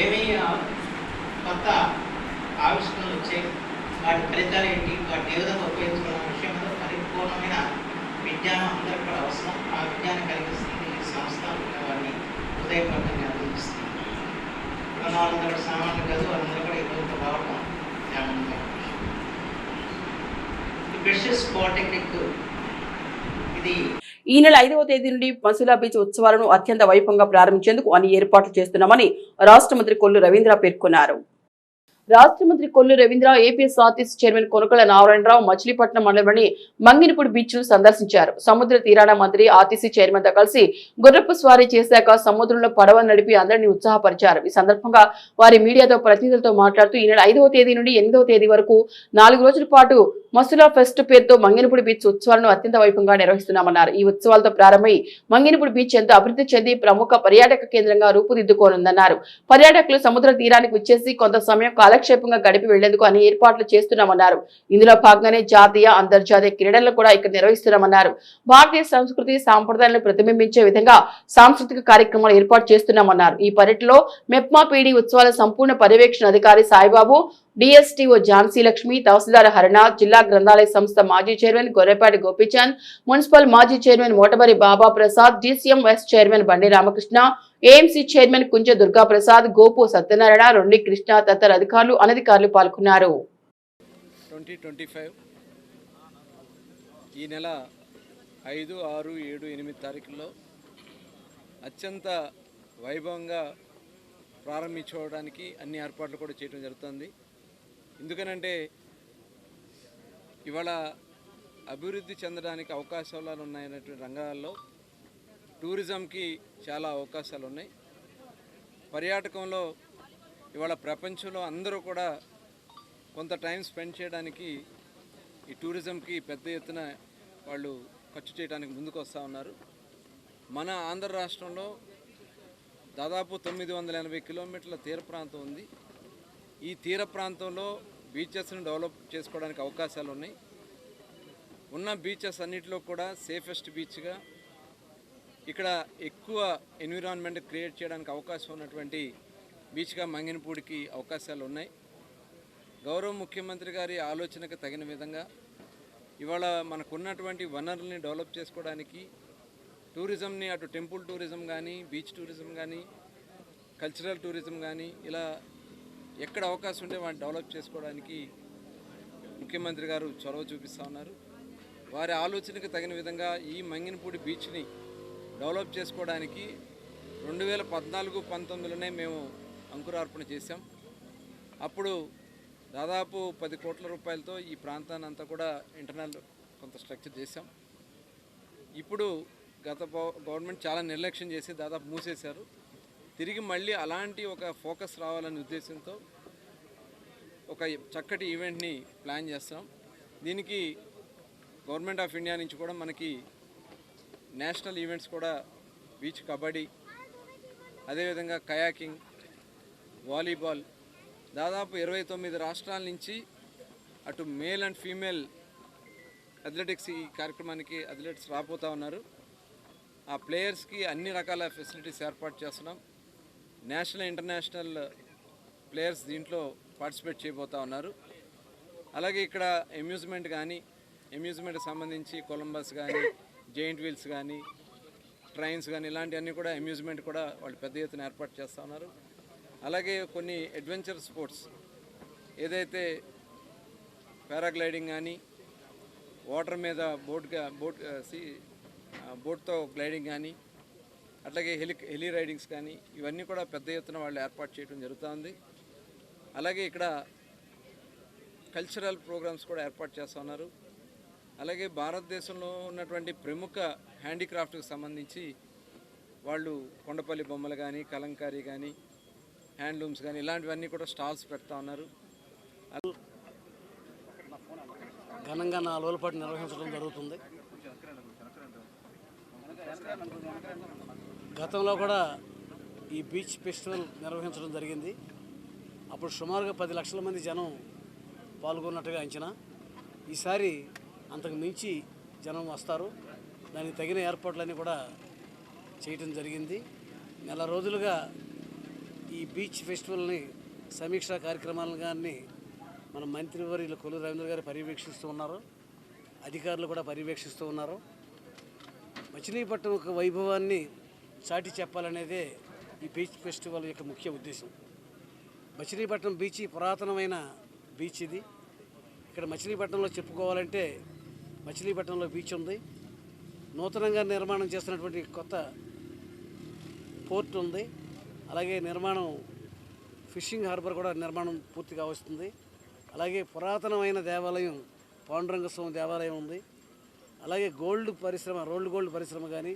ఏమీ కొత్త ఆవిష్కరణలు వచ్చాయి, వాటి ఫలితాలు ఏంటి, వాటిని ఏ విధంగా ఉపయోగించుకున్న విషయంలో పరిపూర్ణమైన విజ్ఞానం అందరికీ కూడా అవసరం. ఆ విజ్ఞానం కలిగిస్తుంది ఈ సంస్థ వారిని హృదయపూర్వకంగా అందిస్తుంది. మన వాళ్ళందరూ కూడా సామాన్లు కాదు, వాళ్ళందరూ కూడా ఈ రోజుతో రావడం ఈ బ్రిటిష్ పాలిటెక్నిక్ ఇది ఈ నెల 5వ తేదీ నుండి మసులా బీచ్ ఉత్సవాలను అత్యంత వైభవంగా ప్రారంభించేందుకు అన్ని ఏర్పాట్లు చేస్తున్నామని రాష్ట్ర మంత్రి కొల్లు రవీంద్ర పేర్కొన్నారు. రాష్ట్ర మంత్రి కొల్లు రవీంద్ర ఏపీఎస్ఆర్టీసీ చైర్మన్ కొనకల నారాయణరావు మచిలీపట్నం మండలంలోని మంగినపూడి బీచ్ ను సందర్శించారు. సముద్ర తీరాన మంత్రి ఆర్టీసీ చైర్మన్ తో కలిసి గుర్రపు స్వారీ చేశాక సముద్రంలో పడవ నడిపి అందరినీ ఉత్సాహపరిచారు. ఈ సందర్భంగా వారి మీడియాతో ప్రతినిధులతో మాట్లాడుతూ ఈ నెల 5వ తేదీ నుండి 8వ తేదీ వరకు 4 రోజుల పాటు మసులా ఫెస్ట్ పేరుతో మంగినపూడి బీచ్ ఉత్సవాలను అత్యంత వైభవంగా నిర్వహిస్తున్నామన్నారు. ఈ ఉత్సవాలతో ప్రారంభమై మంగినపూడి బీచ్ ఎంతో అభివృద్ధి చెంది ప్రముఖ పర్యాటక కేంద్రంగా రూపుదిద్దుకోనుందన్నారు. పర్యాటకులు సముద్ర తీరానికి వచ్చేసి కొంత సమయం కాలక్షేపంగా గడిపి వెళ్లేందుకు అన్ని ఏర్పాట్లు చేస్తున్నామన్నారు. ఇందులో భాగంగానే జాతీయ అంతర్జాతీయ క్రీడలను కూడా ఇక్కడ నిర్వహిస్తున్నామన్నారు. భారతీయ సంస్కృతి సాంప్రదాయాలను ప్రతిబింబించే విధంగా సాంస్కృతిక కార్యక్రమాలు ఏర్పాటు చేస్తున్నామన్నారు. ఈ పర్యటనలో మెప్మా పీడీ ఉత్సవాల సంపూర్ణ పర్యవేక్షణ అధికారి సాయిబాబు, డిఎస్టీఓ ఝాన్సీ లక్ష్మి, తహసీల్దార్ హరినాథ్, జిల్లా గ్రంథాలయ సంస్థ మాజీ చైర్మన్ గొర్రెపాటి గోపీచంద్, మున్సిపల్ మాజీ చైర్మన్ మోటబరి బాబా Prasad, GCM vice chairman Bandi Ramakrishna, AMC chairman కుంజ దుర్గా ప్రసాద్, గోపు సత్యనారాయణ, రొండి కృష్ణ తదితర అధికారులు అనధికారులు పాల్గొన్నారు. 2025 ఈ నెల 5, 6, 7, 8 తారీఖుల్లో అత్యంత వైభవంగా ప్రారంభించుకోవడానికి అన్ని ఏర్పాట్లు కూడా చేయడం జరుగుతుంది. ఎందుకనంటే ఇవాళ అభివృద్ధి చెందడానికి అవకాశాలు ఉన్నాయన్నటువంటి రంగాల్లో టూరిజంకి చాలా అవకాశాలు ఉన్నాయి. పర్యాటకంలో ఇవాళ ప్రపంచంలో అందరూ కూడా కొంత టైం స్పెండ్ చేయడానికి ఈ టూరిజంకి పెద్ద ఎత్తున వాళ్ళు ఖర్చు చేయడానికి ముందుకు వస్తూ ఉన్నారు. మన ఆంధ్ర రాష్ట్రంలో దాదాపు 980 కిలోమీటర్ల తీర ప్రాంతం ఉంది. ఈ తీర ప్రాంతంలో బీచెస్ను డెవలప్ చేసుకోవడానికి అవకాశాలు ఉన్నాయి. ఉన్న బీచెస్ అన్నిటిలో కూడా సేఫెస్ట్ బీచ్గా ఇక్కడ ఎక్కువ ఎన్విరాన్మెంట్ క్రియేట్ చేయడానికి అవకాశం ఉన్నటువంటి బీచ్గా మంగినపూడికి అవకాశాలు ఉన్నాయి. గౌరవ ముఖ్యమంత్రి గారి ఆలోచనకు తగిన విధంగా ఇవాళ మనకున్నటువంటి వనరుల్ని డెవలప్ చేసుకోవడానికి టూరిజంని అటు టెంపుల్ టూరిజం కానీ, బీచ్ టూరిజం కానీ, కల్చరల్ టూరిజం కానీ ఇలా ఎక్కడ అవకాశం ఉంటే వాటిని డెవలప్ చేసుకోవడానికి ముఖ్యమంత్రి గారు చొరవ చూపిస్తూ ఉన్నారు. వారి ఆలోచనకు తగిన విధంగా ఈ మంగినపూడి బీచ్ని డెవలప్ చేసుకోవడానికి 2014-19లోనే మేము అంకురార్పణ చేశాం. అప్పుడు దాదాపు 10 కోట్ల రూపాయలతో ఈ ప్రాంతాన్ని అంతా కూడా ఇంటర్నల్ కొంత స్ట్రక్చర్ చేశాం. ఇప్పుడు గత గవర్నమెంట్ చాలా నిర్లక్ష్యం చేసి దాదాపు మూసేశారు. తిరిగి మళ్ళీ అలాంటి ఒక ఫోకస్ రావాలనే ఉద్దేశంతో ఒక చక్కటి ఈవెంట్ని ప్లాన్ చేస్తాం. దీనికి గవర్నమెంట్ ఆఫ్ ఇండియా నుంచి కూడా మనకి నేషనల్ ఈవెంట్స్ కూడా బీచ్ కబడ్డీ, అదేవిధంగా కయాకింగ్, వాలీబాల్ దాదాపు 29 రాష్ట్రాల నుంచి అటు మేల్ అండ్ ఫీమేల్ అథ్లెటిక్స్ ఈ కార్యక్రమానికి అథ్లెట్స్ రాబోతూ ఉన్నారు. ఆ ప్లేయర్స్కి అన్ని రకాల ఫెసిలిటీస్ ఏర్పాటు చేస్తున్నాం. నేషనల్ ఇంటర్నేషనల్ ప్లేయర్స్ దీంట్లో పార్టిసిపేట్ చేయబోతూ ఉన్నారు. అలాగే ఇక్కడ అమ్యూజ్మెంట్కి సంబంధించి కొలంబస్ కానీ, జెయింట్ వీల్స్ కానీ, ట్రైన్స్ కానీ ఇలాంటివన్నీ కూడా అమ్యూజ్మెంట్ కూడా వాళ్ళు పెద్ద ఎత్తున ఏర్పాటు చేస్తూ ఉన్నారు. అలాగే కొన్ని అడ్వెంచర్ స్పోర్ట్స్ ఏదైతే పారాగ్లైడింగ్ కానీ, వాటర్ మీద బోట్తో గ్లైడింగ్ కానీ, అట్లాగే హెలీ రైడింగ్స్ కానీ ఇవన్నీ కూడా పెద్ద ఎత్తున వాళ్ళు ఏర్పాటు చేయడం జరుగుతూ ఉంది. అలాగే ఇక్కడ కల్చరల్ ప్రోగ్రామ్స్ కూడా ఏర్పాటు చేస్తూ ఉన్నారు. అలాగే భారతదేశంలో ఉన్నటువంటి ప్రముఖ హ్యాండీక్రాఫ్ట్కి సంబంధించి వాళ్ళు కొండపల్లి బొమ్మలు కానీ, కలంకారీ కానీ, హ్యాండ్లూమ్స్ కానీ ఇలాంటివన్నీ కూడా స్టాల్స్ పెడతా ఉన్నారు. ఘనంగా 4 రోజుల పాటు నిర్వహించడం జరుగుతుంది. గతంలో కూడా ఈ బీచ్ ఫెస్టివల్ నిర్వహించడం జరిగింది. అప్పుడు సుమారుగా 10 లక్షల మంది జనం పాల్గొన్నట్టుగా అంచనా. ఈసారి అంతకు మించి జనం వస్తారు. దానికి తగిన ఏర్పాట్లన్నీ కూడా చేయటం జరిగింది. 1 నెల రోజులుగా ఈ బీచ్ ఫెస్టివల్ని సమీక్షా కార్యక్రమాలను కానీ మన మంత్రివర్యులు కొల్లు రవీంద్ర గారు పర్యవేక్షిస్తూ ఉన్నారు. అధికారులు కూడా పర్యవేక్షిస్తూ ఉన్నారు. మచిలీపట్నం యొక్క వైభవాన్ని చాటి చెప్పాలనేదే ఈ బీచ్ ఫెస్టివల్ యొక్క ముఖ్య ఉద్దేశం. మచిలీపట్నం బీచ్ పురాతనమైన బీచ్ ఇది. ఇక్కడ మచిలీపట్నంలో చెప్పుకోవాలంటే మచిలీపట్నంలో బీచ్ ఉంది. నూతనంగా నిర్మాణం చేస్తున్నటువంటి కొత్త పోర్ట్ ఉంది. అలాగే ఫిషింగ్ హార్బర్ కూడా నిర్మాణం పూర్తిగా వస్తుంది. అలాగే పురాతనమైన దేవాలయం పాండురంగ స్వామి దేవాలయం ఉంది. అలాగే రోల్డ్ గోల్డ్ పరిశ్రమ కానీ,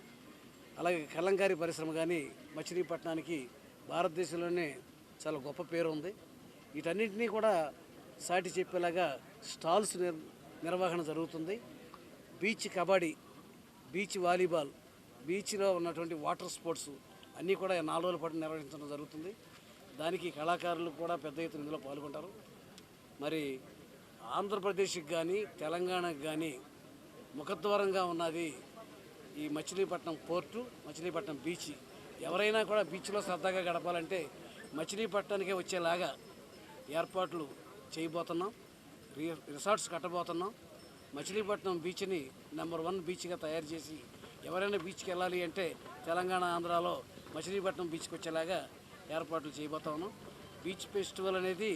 అలాగే కలంకారీ పరిశ్రమ కానీ మచిలీపట్నానికి భారతదేశంలోనే చాలా గొప్ప పేరు ఉంది. వీటన్నింటినీ కూడా సాటి చెప్పేలాగా స్టాల్స్ నిర్వహణ జరుగుతుంది. బీచ్ కబడ్డీ, బీచ్ వాలీబాల్, బీచ్లో ఉన్నటువంటి వాటర్ స్పోర్ట్స్ అన్నీ కూడా 4 రోజుల పాటు నిర్వహించడం జరుగుతుంది. దానికి కళాకారులు కూడా పెద్ద ఎత్తున ఇందులో పాల్గొంటారు. మరి ఆంధ్రప్రదేశ్కి కానీ తెలంగాణకు కానీ ముఖద్వారంగా ఉన్నది ఈ మచిలీపట్నం పోర్టు, మచిలీపట్నం బీచ్. ఎవరైనా కూడా బీచ్లో సరదాగా గడపాలంటే మచిలీపట్నానికే వచ్చేలాగా ఏర్పాట్లు చేయబోతున్నాం. రిసార్ట్స్ కట్టబోతున్నాం. మచిలీపట్నం బీచ్ని నెంబర్ 1 బీచ్గా తయారు చేసి ఎవరైనా బీచ్కి వెళ్ళాలి అంటే తెలంగాణ, ఆంధ్రాలో మచిలీపట్నం బీచ్కి వచ్చేలాగా ఏర్పాట్లు చేయబోతా ఉన్నాం. బీచ్ ఫెస్టివల్ అనేది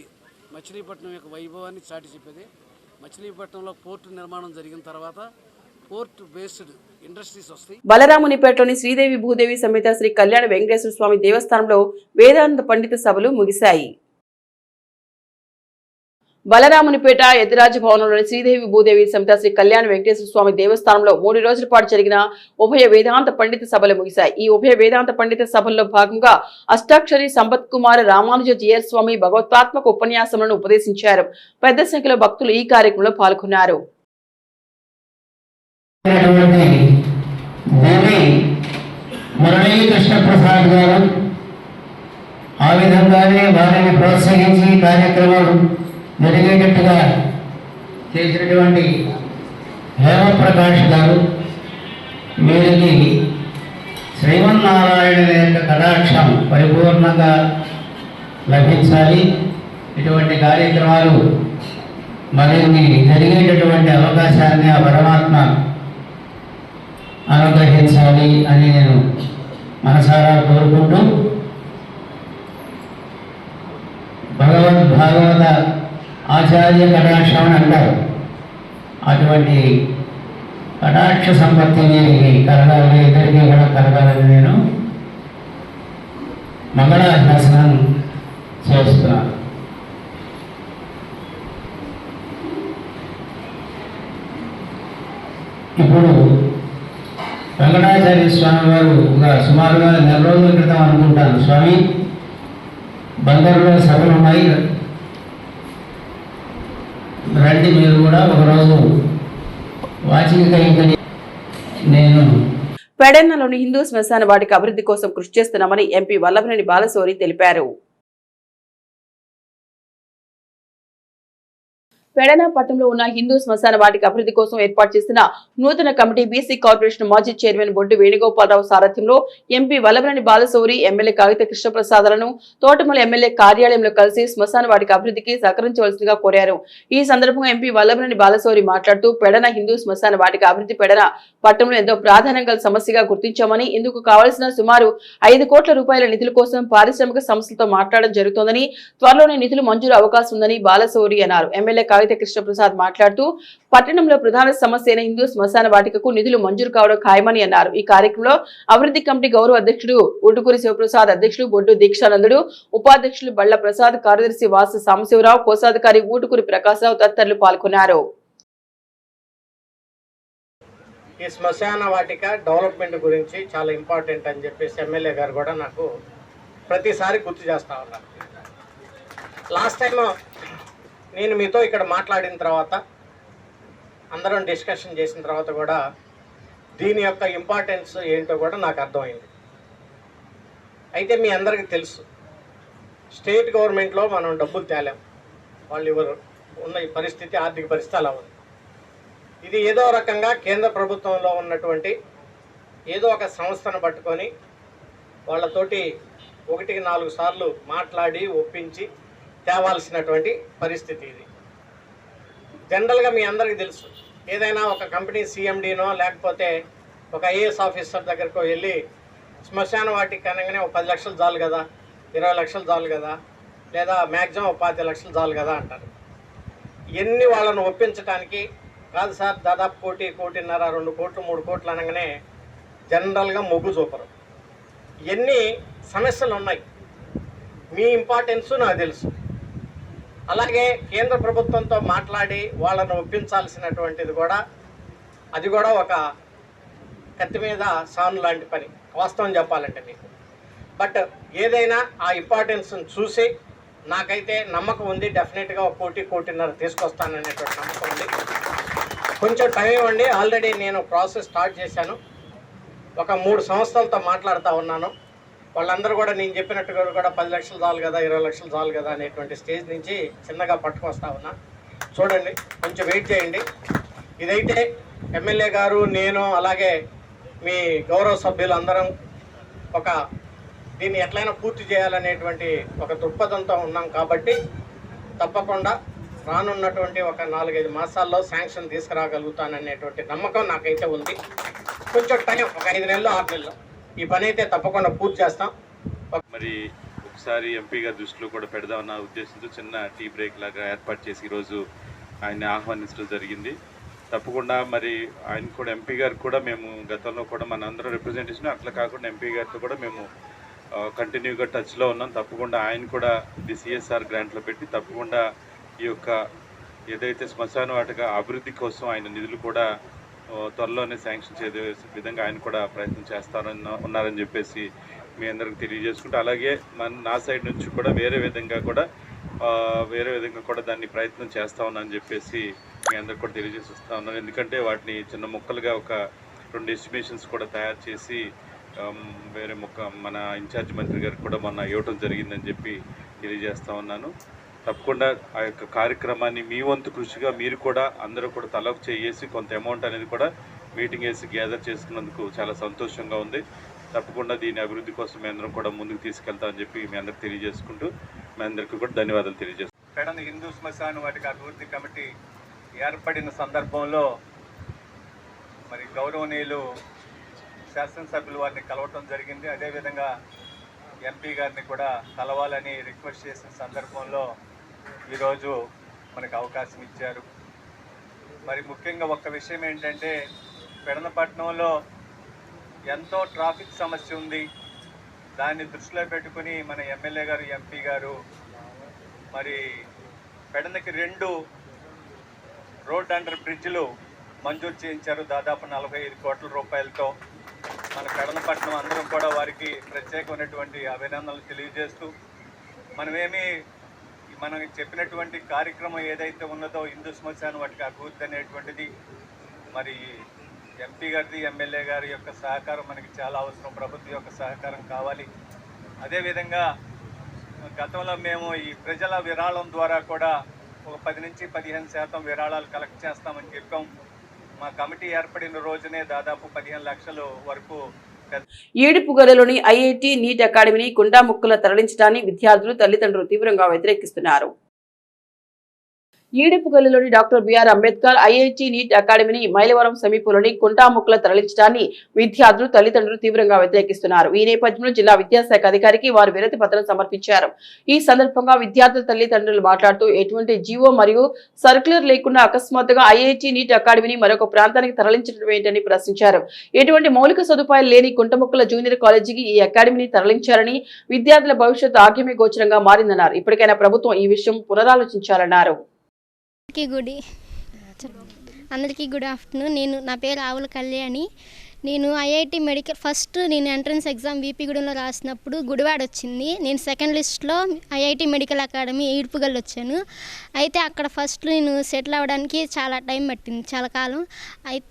మచిలీపట్నం యొక్క వైభవాన్ని చాటి చెప్పేది. మచిలీపట్నంలో పోర్టు నిర్మాణం జరిగిన తర్వాత పోర్ట్ బేస్డ్ ఇండస్ట్రీస్ వస్తాయి. బలరామునిపేటలోని శ్రీదేవి భూదేవి సమేత శ్రీ కళ్యాణ వెంకటేశ్వర స్వామి దేవస్థానంలో వేదాంత పండిత సభలు ముగిశాయి. బలరామునిపేట ఎదిరాజ భవనంలోని శ్రీదేవి భూదేవి సమేత శ్రీ కళ్యాణ వెంకటేశ్వర స్వామి దేవస్థానంలో 3 రోజుల పాటు జరిగిన ఉభయ వేదాంత పండిత సభలు ముగిశాయి. ఈ ఉభయ వేదాంత పండిత సభల్లో భాగంగా అష్టాక్షరి సంపత్ కుమార్ రామానుజ జీయర్ స్వామి భగవత్వాత్మక ఉపన్యాసములను ఉపదేశించారు. పెద్ద సంఖ్యలో భక్తులు ఈ కార్యక్రమంలో పాల్గొన్నారు. మురళీకృష్ణప్రసాద్ గారు ఆ విధంగానే వారిని ప్రోత్సహించి కార్యక్రమం జరిగేటట్టుగా చేసినటువంటి హేమప్రకాష్ గారు, వీరికి శ్రీమన్నారాయణ యొక్క కటాక్షం పరిపూర్ణంగా లభించాలి. ఇటువంటి కార్యక్రమాలు మరిన్ని జరిగేటటువంటి అవకాశాన్ని ఆ పరమాత్మ అనుగ్రహించాలి అని నేను మనసారా కోరుకుంటూ, భాగవత ఆచార్య కటాక్షం అని అంటారు. అటువంటి కటాక్ష సంపత్తి వీరికి కలగాలి, ఇద్దరికి కూడా కలగాలని నేను మంగళాశాసనం చేస్తున్నాను. ఇప్పుడు వెంకటాచార్య స్వామి వారు సుమారుగా 4 రోజుల క్రితం అనుకుంటాను, స్వామి బందరులో సభలు ఉన్నాయి, రండి మీరు కూడా ఒకరోజు వాచిక కైంకర్యం. నేను పెడన్నలోని హిందూ శ్మశాన వాటిక అభివృద్ధి కోసం కృషి చేస్తున్నామని ఎంపీ వల్లభనేని బాలశౌరి తెలిపారు. పెడన పట్టణంలో ఉన్న హిందూ శ్మశాన వాటిక అభివృద్ధి కోసం ఏర్పాటు చేసిన నూతన కమిటీ బీసీ కార్పొరేషన్ మాజీ చైర్మన్ బొడ్డు వేణుగోపాలరావు సారథ్యంలో ఎంపీ వల్లభనేని బాలశౌరి, ఎమ్మెల్యే కాగిత కృష్ణప్రసాదలను తోటమల ఎమ్మెల్యే కార్యాలయంలో కలిసి శ్మశాన వాటిక అభివృద్ధికి సహకరించవలసిందిగా కోరారు. ఈ సందర్భంగా ఎంపీ వల్లభనేని బాలశౌరి మాట్లాడుతూ పెడన హిందూ శ్మశాన వాటిక అభివృద్ధి పెడన పట్టణంలో ఎంతో ప్రాధాన్యం గల సమస్యగా గుర్తించామని, ఇందుకు కావలసిన సుమారు 5 కోట్ల రూపాయల నిధుల కోసం పారిశ్రామిక సంస్థలతో మాట్లాడడం జరుగుతోందని, త్వరలోనే నిధులు మంజూరు అవకాశం ఉందని బాలశౌరి అన్నారు. ఎమ్మెల్యే కృష్ణప్రసాద్ మాట్లాడుతూ పట్టణంలో ప్రధాన సమస్య అయిన హిందూ శ్మశాన వాటికకు నిధులు మంజూరు కావడం ఖాయమని అన్నారు. ఈ కార్యక్రమంలో అభివృద్ధి కమిటీ గౌరవ అధ్యక్షుడు ఊటుకూరి శివప్రసాద్, అధ్యక్షుడు బొడ్డు దీక్షానందుడు, ఉపాధ్యక్షులు బళ్ల ప్రసాద్, కార్యదర్శి వాసు సాంబశివరావు, కోశాధికారి ఊటుకూరి ప్రకాశరావు తదితరులు పాల్గొన్నారు. ఈ శ్మశాన వాటిక డెవలప్మెంట్ గురించి చాలా ఇంపార్టెంట్ అని చెప్పేసి ఎమ్మెల్యే గారు కూడా నాకు ప్రతిసారి గుర్తు చేస్తూ ఉన్నారు. లాస్ట్ టైం నేను మీతో ఇక్కడ మాట్లాడిన తర్వాత, అందరం డిస్కషన్ చేసిన తర్వాత కూడా దీని యొక్క ఇంపార్టెన్స్ ఏంటో కూడా నాకు అర్థమైంది. అయితే మీ అందరికీ తెలుసు, స్టేట్ గవర్నమెంట్లో మనం డబ్బులు తేలాం, వాళ్ళు ఎవరు ఉన్న ఈ పరిస్థితి, ఆర్థిక పరిస్థితి అలా ఉంది. ఇది ఏదో రకంగా కేంద్ర ప్రభుత్వంలో ఉన్నటువంటి ఏదో ఒక సంస్థను పట్టుకొని వాళ్ళతోటి 1-4 సార్లు మాట్లాడి ఒప్పించి తేవాల్సినటువంటి పరిస్థితి ఇది. జనరల్గా మీ అందరికీ తెలుసు, ఏదైనా ఒక కంపెనీ సిఎండీనో లేకపోతే ఒక ఐఏఎస్ ఆఫీసర్ దగ్గరకు వెళ్ళి శ్మశాన వాటికి అనగానే 10 లక్షలు చాలు కదా, 20 లక్షలు చాలు కదా, లేదా మ్యాక్సిమం 25 లక్షలు చాలు కదా అంటారు. ఎన్ని వాళ్ళను ఒప్పించడానికి కాదు సార్, దాదాపు 1 కోటి, 1.5 కోటి, 2 కోట్లు, 3 కోట్లు అనగానే జనరల్గా మొగ్గు చూపరు. ఎన్ని సమస్యలు ఉన్నాయి, మీ ఇంపార్టెన్స్ నాకు తెలుసు. అలాగే కేంద్ర ప్రభుత్వంతో మాట్లాడి వాళ్ళను ఒప్పించాల్సినటువంటిది కూడా, అది కూడా ఒక కత్తి మీద సాను లాంటి పని వాస్తవం చెప్పాలంటే మీకు. బట్ ఏదైనా ఆ ఇంపార్టెన్స్ని చూసి నాకైతే నమ్మకం ఉంది, డెఫినెట్గా 1 కోటి, 1.5 కోటి తీసుకొస్తాననేటువంటి నమ్మకం ఉంది. కొంచెం టైం ఇవ్వండి. ఆల్రెడీ నేను ప్రాసెస్ స్టార్ట్ చేశాను. ఒక 3 సంస్థలతో మాట్లాడుతూ ఉన్నాను. వాళ్ళందరూ కూడా నేను చెప్పినట్టుగా కూడా 10 లక్షలు చాలు కదా, 20 లక్షలు చాలు కదా అనేటువంటి స్టేజ్ నుంచి చిన్నగా పట్టుకొస్తా ఉన్నా. చూడండి, కొంచెం వెయిట్ చేయండి. ఇదైతే ఎమ్మెల్యే గారు, నేను, అలాగే మీ గౌరవ సభ్యులు అందరం ఒక దీన్ని ఎట్లయినా పూర్తి చేయాలనేటువంటి ఒక దృక్పథంతో ఉన్నాం. కాబట్టి తప్పకుండా రానున్నటువంటి ఒక 4-5 మాసాల్లో శాంక్షన్ తీసుకురాగలుగుతాననేటువంటి నమ్మకం నాకైతే ఉంది. కొంచెం టైం, ఒక 5 నెలలు 6 నెలలు ఈ పని అయితే తప్పకుండా పూర్తి చేస్తాం. మరి ఒకసారి ఎంపీ గారి దృష్టిలో కూడా పెడదామన్న ఉద్దేశంతో చిన్న టీ బ్రేక్ లాగా ఏర్పాటు చేసి ఈరోజు ఆయన్ని ఆహ్వానించడం జరిగింది. తప్పకుండా మరి ఆయన కూడా, ఎంపీ గారు కూడా మేము గతంలో కూడా మన అందరం రిప్రజెంటేషన్, అట్లా కాకుండా ఎంపీ గారితో కూడా మేము కంటిన్యూగా టచ్లో ఉన్నాం. తప్పకుండా ఆయన కూడా ఇది సిఎస్ఆర్ గ్రాంట్లో పెట్టి తప్పకుండా ఈ యొక్క ఏదైతే శ్మశాన వాటిక అభివృద్ధి కోసం ఆయన నిధులు కూడా త్వరలోనే శాంక్షన్ చేసే విధంగా ఆయన కూడా ప్రయత్నం చేస్తారని ఉన్నారని చెప్పేసి మీ అందరికి తెలియజేసుకుంటూ, అలాగే నా సైడ్ నుంచి కూడా వేరే విధంగా కూడా దాన్ని ప్రయత్నం చేస్తా ఉన్నానని చెప్పేసి మీ అందరికి కూడా తెలియజేసి వస్తూ ఉన్నాను. ఎందుకంటే వాటిని చిన్న ముక్కలుగా ఒక 2 ఎస్టిమేషన్స్ కూడా తయారు చేసి వేరే మన ఇన్ఛార్జ్ మంత్రి గారికి కూడా మొన్న ఇవ్వటం జరిగిందని చెప్పి తెలియజేస్తూ ఉన్నాను. తప్పకుండా ఆ యొక్క కార్యక్రమాన్ని మీ వంతు కృషిగా మీరు కూడా అందరూ కూడా తలకు చేసి కొంత అమౌంట్ అనేది కూడా మీటింగ్ వేసి గ్యాదర్ చేసుకున్నందుకు చాలా సంతోషంగా ఉంది. తప్పకుండా దీని అభివృద్ధి కోసం మీ అందరం కూడా ముందుకు తీసుకెళ్తామని చెప్పి మీ అందరికి తెలియజేసుకుంటూ మీ అందరికీ కూడా ధన్యవాదాలు తెలియజేస్తాను. పెడన హిందూ శ్మశాన వాటిక అభివృద్ధి కమిటీ ఏర్పడిన సందర్భంలో మరి గౌరవనీయులు శాసనసభ్యులు వారిని కలవటం జరిగింది. అదేవిధంగా ఎంపీ గారిని కూడా కలవాలని రిక్వెస్ట్ చేసిన సందర్భంలో ఈరోజు మనకు అవకాశం ఇచ్చారు. మరి ముఖ్యంగా ఒక్క విషయం ఏంటంటే పెడనపట్నంలో ఎంతో ట్రాఫిక్ సమస్య ఉంది. దాన్ని దృష్టిలో పెట్టుకుని మన ఎమ్మెల్యే గారు, ఎంపీ గారు మరి పెడనకి 2 రోడ్ అండర్ బ్రిడ్జ్లు మంజూరు చేయించారు దాదాపు 45 కోట్ల రూపాయలతో. మన పెడనపట్నం అందరం కూడా వారికి ప్రత్యేకమైనటువంటి అభినందనలు తెలియజేస్తూ మనం చెప్పినటువంటి కార్యక్రమం ఏదైతే ఉన్నదో హిందూ శ్మశాన వాటిక అభివృద్ధి అనేటువంటిది మరి ఎంపీ గారిది, ఎమ్మెల్యే గారి యొక్క సహకారం మనకి చాలా అవసరం. ప్రభుత్వం యొక్క సహకారం కావాలి. అదేవిధంగా గతంలో మేము ఈ ప్రజల విరాళం ద్వారా కూడా ఒక 10 నుంచి 15% విరాళాలు కలెక్ట్ చేస్తామని చెప్పాం. మా కమిటీ ఏర్పడిన రోజునే దాదాపు 15 లక్షల వరకు. ఏడుపుగలలోని ఐఐటి నీట్ అకాడమీని కుండాముక్కల తరలించడాన్ని విద్యార్థులు, తల్లిదండ్రులు తీవ్రంగా వ్యతిరేకిస్తున్నారు. ఈడెపుగల్లులోని doctor BR Ambedkar IIT NEET అకాడమీని మైలవరం సమీపంలోని కుంటాముక్కల తరలించడాన్ని విద్యార్థులు, తల్లిదండ్రులు తీవ్రంగా వ్యతిరేకిస్తున్నారు. ఈ నేపథ్యంలో జిల్లా విద్యాశాఖ అధికారికి వారు వినతి పత్రం సమర్పించారు. ఈ సందర్భంగా విద్యార్థుల తల్లిదండ్రులు మాట్లాడుతూ ఎటువంటి జీవో మరియు సర్క్యులర్ లేకుండా అకస్మాత్తుగా ఐఐటి నీట్ అకాడమీని మరొక ప్రాంతానికి తరలించడం ఏంటని ప్రశ్నించారు. ఎటువంటి మౌలిక సదుపాయాలు లేని కుంటముక్కల జూనియర్ కాలేజీకి ఈ అకాడమీని తరలించారని, విద్యార్థుల భవిష్యత్తు ఆగ్యమే గోచరంగా మారిందన్నారు. ఇప్పటికైనా ప్రభుత్వం ఈ విషయం పునరాలోచించాలన్నారు. అందరికీ గుడ్ ఆఫ్టర్నూన్. నా పేరు ఆవుల కళ్యాణి. నేను ఐఐటి మెడికల్ నేను ఎంట్రన్స్ ఎగ్జామ్ వీపీగూడెంలో రాసినప్పుడు గుడివాడ వచ్చింది. నేను సెకండ్ లిస్ట్లో ఐఐటి మెడికల్ అకాడమీ ఈడ్పుగల్ వచ్చాను. అయితే అక్కడ ఫస్ట్ నేను సెటిల్ అవ్వడానికి చాలా టైం పట్టింది, చాలా కాలం.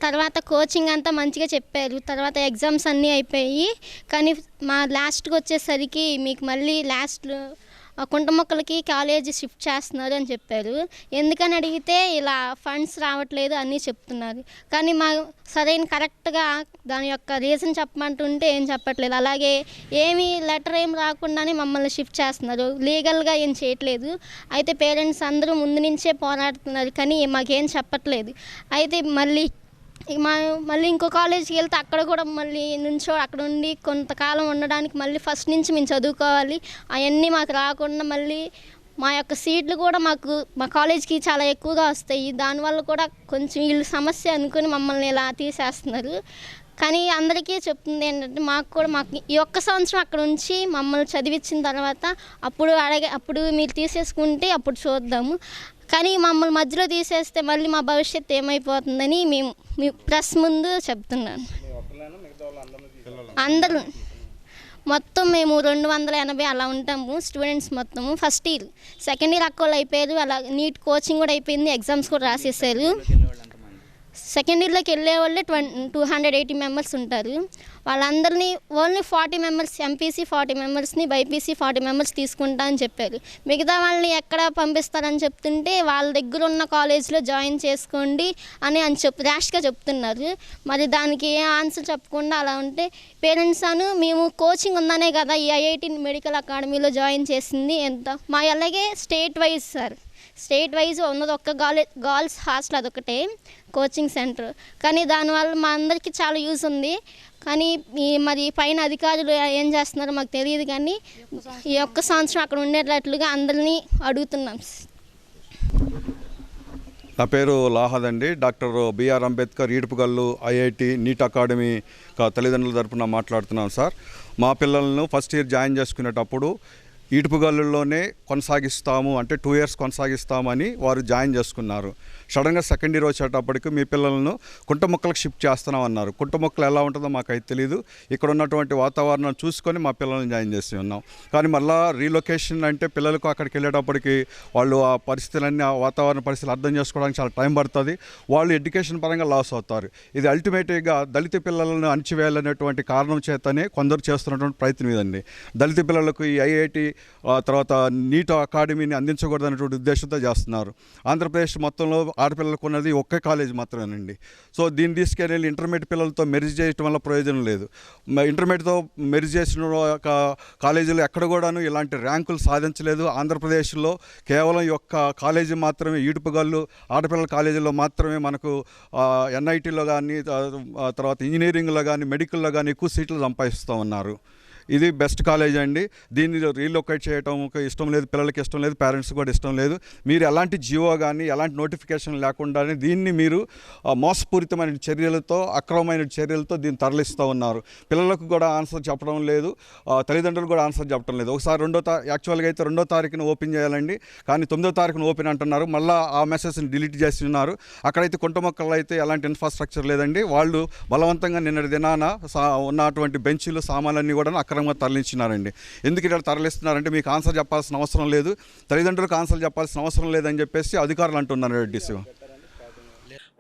తర్వాత కోచింగ్ అంతా మంచిగా చెప్పారు. తర్వాత ఎగ్జామ్స్ అన్నీ అయిపోయి, కానీ మా లాస్ట్కి వచ్చేసరికి మీకు మళ్ళీ కుంటముక్కలకి కాలేజీ షిఫ్ట్ చేస్తున్నారు అని చెప్పారు. ఎందుకని అడిగితే ఇలా ఫండ్స్ రావట్లేదు అన్నీ చెప్తున్నారు. కానీ మా కరెక్ట్గా దాని యొక్క రీజన్ చెప్పమంటుంటే ఏం చెప్పట్లేదు. అలాగే లెటర్ ఏం రాకుండానే మమ్మల్ని షిఫ్ట్ చేస్తున్నారు. లీగల్గా ఏం చేయట్లేదు. అయితే పేరెంట్స్ అందరూ ముందు నుంచే పోరాడుతున్నారు, కానీ మాకేం చెప్పట్లేదు. అయితే మళ్ళీ ఇంకో కాలేజీకి వెళ్తే అక్కడ కూడా మళ్ళీ అక్కడ ఉండి కొంతకాలం ఉండడానికి మళ్ళీ ఫస్ట్ నుంచి మేము చదువుకోవాలి. అవన్నీ మాకు రాకుండా మళ్ళీ మా యొక్క సీట్లు కూడా మా కాలేజీకి చాలా ఎక్కువగా వస్తాయి. దానివల్ల కూడా కొంచెం వీళ్ళు సమస్య అనుకుని మమ్మల్ని ఇలా తీసేస్తున్నారు. కానీ అందరికీ చెప్తుంది ఏంటంటే మాకు ఈ ఒక్క సంవత్సరం అక్కడ ఉంచి మమ్మల్ని చదివించిన తర్వాత అప్పుడు మీరు తీసేసుకుంటే అప్పుడు చూద్దాము. కానీ మమ్మల్ని మధ్యలో తీసేస్తే మళ్ళీ మా భవిష్యత్తు ఏమైపోతుందని మేము ప్రెస్ ముందు చెప్తున్నాను. అందరూ మొత్తం మేము 280 అలా ఉంటాము స్టూడెంట్స్ మొత్తము. ఫస్ట్ ఇయర్, సెకండ్ ఇయర్ అక్కోళ్ళు అయిపోయారు. అలా నీట్ కోచింగ్ కూడా అయిపోయింది, ఎగ్జామ్స్ కూడా రాసేసారు. సెకండ్ ఇయర్లోకి వెళ్ళే వాళ్ళే 280 మెంబర్స్ ఉంటారు. వాళ్ళందరినీ ఓన్లీ 40 మెంబర్స్ ఎంపీసీ, 40 మెంబర్స్ని బైపీసీ 40 మెంబర్స్ తీసుకుంటా అని చెప్పారు. మిగతా వాళ్ళని ఎక్కడ పంపిస్తారని చెప్తుంటే వాళ్ళ దగ్గర ఉన్న కాలేజ్లో జాయిన్ చేసుకోండి అని ర్యాష్గా చెప్తున్నారు. మరి దానికి ఏ ఆన్సర్ చెప్పకుండా అలా ఉంటే పేరెంట్స్ మేము కోచింగ్ ఉందనే కదా ఈ ఐఐటి మెడికల్ అకాడమీలో జాయిన్ చేసింది. మా అలాగే స్టేట్ వైజ్ ఉన్నది ఒక్క గర్ల్స్ హాస్టల్, అదొకటే కోచింగ్ సెంటర్. కానీ దానివల్ల మా అందరికీ చాలా యూజ్ ఉంది. కానీ మరి పైన అధికారులు ఏం చేస్తున్నారో మాకు తెలియదు. కానీ ఈ ఒక్క సంవత్సరం అక్కడ ఉండేటట్లుగా అందరినీ అడుగుతున్నాం. నా పేరు లాహద్ అండి. Doctor BR Ambedkar Edupugallu IIT NEET academy తల్లిదండ్రుల తరపున మాట్లాడుతున్నాం సార్. మా పిల్లలను ఫస్ట్ ఇయర్ జాయిన్ చేసుకునేటప్పుడు ఈడుపుగల్లులోనే కొనసాగిస్తాము అంటే 2 years కొనసాగిస్తామని వారు జాయిన్ చేసుకున్నారు. సడన్గా సెకండ్ ఇయర్ వచ్చేటప్పటికి మీ పిల్లలను కుంటముక్కలకు షిఫ్ట్ చేస్తున్నాం అన్నారు. కుంటముక్కలు ఎలా ఉంటుందో మాకైతే తెలీదు. ఇక్కడ ఉన్నటువంటి వాతావరణం చూసుకొని మా పిల్లల్ని జాయిన్ చేసి ఉన్నాం. కానీ మళ్ళీ రీలొకేషన్ అంటే పిల్లలకు అక్కడికి వెళ్ళేటప్పటికి వాళ్ళు ఆ పరిస్థితులన్నీ, ఆ వాతావరణ పరిస్థితులు అర్థం చేసుకోవడానికి చాలా టైం పడుతుంది. వాళ్ళు ఎడ్యుకేషన్ పరంగా లాస్ అవుతారు. ఇది అల్టిమేట్గా దళిత పిల్లలను అణిచివేయాలనేటువంటి కారణం చేతనే కొందరు చేస్తున్నటువంటి ప్రయత్నం ఇదండి. దళిత పిల్లలకు ఈ ఐఐటి తర్వాత నీట్ అకాడమీని అందించకూడదనేటువంటి ఉద్దేశంతో చేస్తున్నారు. ఆంధ్రప్రదేశ్ మొత్తంలో ఆడపిల్లలకు ఉన్నది ఒకే కాలేజ్ మాత్రమేనండి. సో దీన్ని తీసుకెళ్ళి ఇంటర్మీడియట్ పిల్లలతో మెరిజ్ చేయడం వల్ల ప్రయోజనం లేదు. ఇంటర్మీడియట్తో మెరిజ్ చేసిన కాలేజీలో ఎక్కడ కూడాను ఇలాంటి ర్యాంకులు సాధించలేదు. ఆంధ్రప్రదేశ్లో కేవలం ఈ ఒక్క కాలేజీ మాత్రమే, ఈడుపుగల్లు ఆడపిల్లల కాలేజీలో మాత్రమే మనకు ఎన్ఐటీలో కానీ, తర్వాత ఇంజనీరింగ్లో కానీ, మెడికల్లో కానీ ఎక్కువ సీట్లు సంపాదిస్తూ ఉన్నారు. ఇది బెస్ట్ కాలేజ్ అండి. దీన్ని రీలొకేట్ చేయడం ఇష్టం లేదు, పిల్లలకి ఇష్టం లేదు, పేరెంట్స్ కూడా ఇష్టం లేదు. మీరు ఎలాంటి జియో కానీ ఎలాంటి నోటిఫికేషన్ లేకుండానే దీన్ని మీరు మోసపూరితమైన చర్యలతో, అక్రమమైన చర్యలతో దీన్ని తరలిస్తూ ఉన్నారు. పిల్లలకు కూడా ఆన్సర్ చెప్పడం లేదు, తల్లిదండ్రులు కూడా ఆన్సర్ చెప్పడం లేదు. ఒకసారి యాక్చువల్గా అయితే 2వ తారీఖున ఓపెన్ చేయాలండి, కానీ 9వ తారీఖున ఓపెన్ అంటున్నారు. మళ్ళీ ఆ మెసేజ్ని డిలీట్ చేసి ఉన్నారు. అక్కడైతే కుంటమొక్కల్లో అయితే ఎలాంటి ఇన్ఫ్రాస్ట్రక్చర్ లేదండి. వాళ్ళు బలవంతంగా నిన్నటి దినాన ఉన్నటువంటి బెంచీలు, సామాన్లన్నీ కూడా అక్రమంగా తరలించినారండి. ఎందుకు ఇలా తరలిస్తున్నారంటే మీకు ఆన్సర్ చెప్పాల్సిన అవసరం లేదు, తల్లిదండ్రులకు ఆన్సర్ చెప్పాల్సిన అవసరం లేదని చెప్పేసి అధికారులు అంటున్నారు. రెడ్డిసి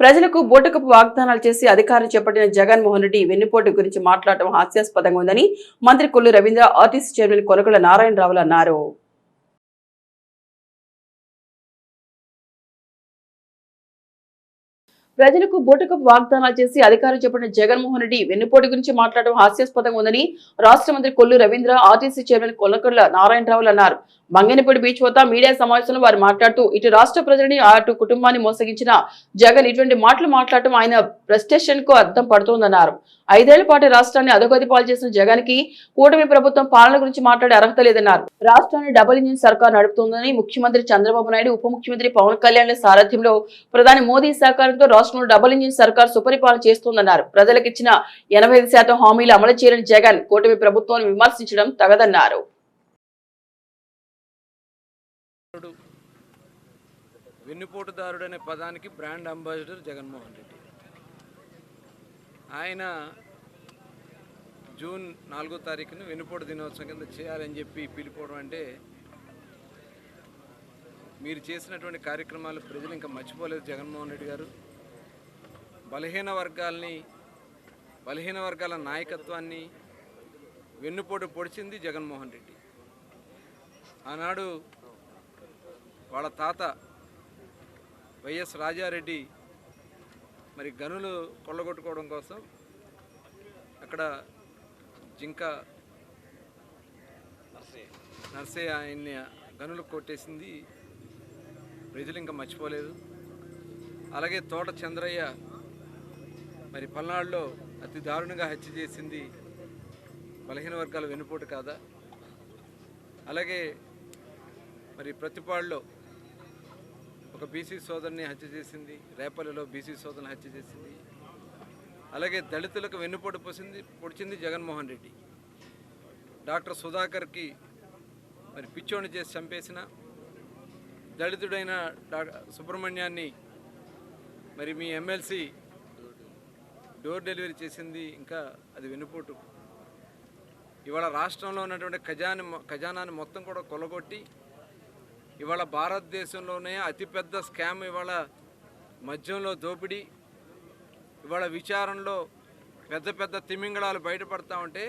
ప్రజలకు బూటకపు వాగ్దానాలు చేసి అధికారం చేపట్టిన జగన్మోహన్ రెడ్డి వెన్నుపోటు గురించి మాట్లాడటం హాస్యాస్పదంగా ఉందని మంత్రి కొల్లు రవీంద్ర, ఆర్టీసీ చైర్మన్ కొనకళ్ళ నారాయణరావులు అన్నారు. ప్రజలకు బూటకపు వాగ్దానాలు చేసి అధికారం చేపట్టిన జగన్మోహన్ రెడ్డి వెన్నుపోటు గురించి మాట్లాడడం హాస్యాస్పదంగా ఉందని రాష్ట్ర మంత్రి కొల్లు రవీంద్ర, ఆర్టీసీ చైర్మన్ కొనకళ్ళ నారాయణరావులు అన్నారు. మంగనపూడి బీచ్ వద్ద మీడియా సమావేశంలో వారు మాట్లాడుతూ ఇటు రాష్ట్ర ప్రజలని అటు కుటుంబాన్ని మోసగించిన జగన్ ఇటువంటి మాటలు మాట్లాడటం ఆయన ప్రెస్టేషన్ కు అర్థం పడుతోందన్నారు. 5 ఏళ్ల పాటు రాష్ట్రాన్ని అధోగతి పాలు చేసిన జగన్ కి కూటమి ప్రభుత్వం పాలన గురించి మాట్లాడే అర్హత లేదన్నారు. రాష్ట్రాన్ని డబుల్ ఇంజిన్ సర్కార్ నడుపుతోందని ముఖ్యమంత్రి చంద్రబాబు నాయుడు, ఉప ముఖ్యమంత్రి పవన్ కళ్యాణ్ సారథ్యంలో ప్రధాని మోదీ సహకారంతో రాష్ట్రంలో డబుల్ ఇంజిన్ సర్కార్ సుపరిపాలన చేస్తోందన్నారు. ప్రజలకు ఇచ్చిన 85% హామీలు అమలు చేయని జగన్ కూటమి ప్రభుత్వాన్ని విమర్శించడం తగదన్నారు. వెన్నుపోటుదారుడు అనే పదానికి బ్రాండ్ అంబాసిడర్ జగన్మోహన్ రెడ్డి. ఆయన జూన్ 4వ తారీఖున వెన్నుపోటు దినోత్సవం కింద చేయాలని చెప్పి పిలుపుకోవడం అంటే మీరు చేసినటువంటి కార్యక్రమాలు ప్రజలు ఇంకా మర్చిపోలేదు. జగన్మోహన్ రెడ్డి గారు బలహీన వర్గాల నాయకత్వాన్ని వెన్నుపోటు పొడిచింది జగన్మోహన్ రెడ్డి. ఆనాడు వాళ్ళ తాత వైఎస్ రాజారెడ్డి మరి గనులు కొల్లగొట్టుకోవడం కోసం అక్కడ జింక నర్సే ఆయన్ని గనులు కొట్టేసింది ప్రజలు ఇంకా మర్చిపోలేదు. అలాగే తోట చంద్రయ్య మరి పల్నాడులో అతి దారుణంగా హత్య చేసింది బలహీన వర్గాల వెన్నుపోటు కాదా? అలాగే మరి ప్రతిపాడులో ఒక బీసీ సోదరుని హత్య చేసింది, రేపల్లిలో బీసీ సోదరుని హత్య చేసింది. అలాగే దళితులకు వెన్నుపోటు పొడిచింది జగన్మోహన్ రెడ్డి. డాక్టర్ సుధాకర్కి మరి పిచ్చోని చేసి చంపేసిన దళితుడైన సుబ్రహ్మణ్యాన్ని మరి మీ ఎమ్మెల్సీ డోర్ డెలివరీ చేసింది, ఇంకా అది వెన్నుపోటు. ఇవాళ రాష్ట్రంలో ఉన్నటువంటి ఖజానాన్ని మొత్తం కూడా కొల్లగొట్టి ఇవాళ భారతదేశంలోనే అతిపెద్ద స్కామ్ ఇవాళ మద్యంలో దోపిడీ. ఇవాళ విచారణలో పెద్ద పెద్ద తిమింగళాలు బయటపడతా ఉంటే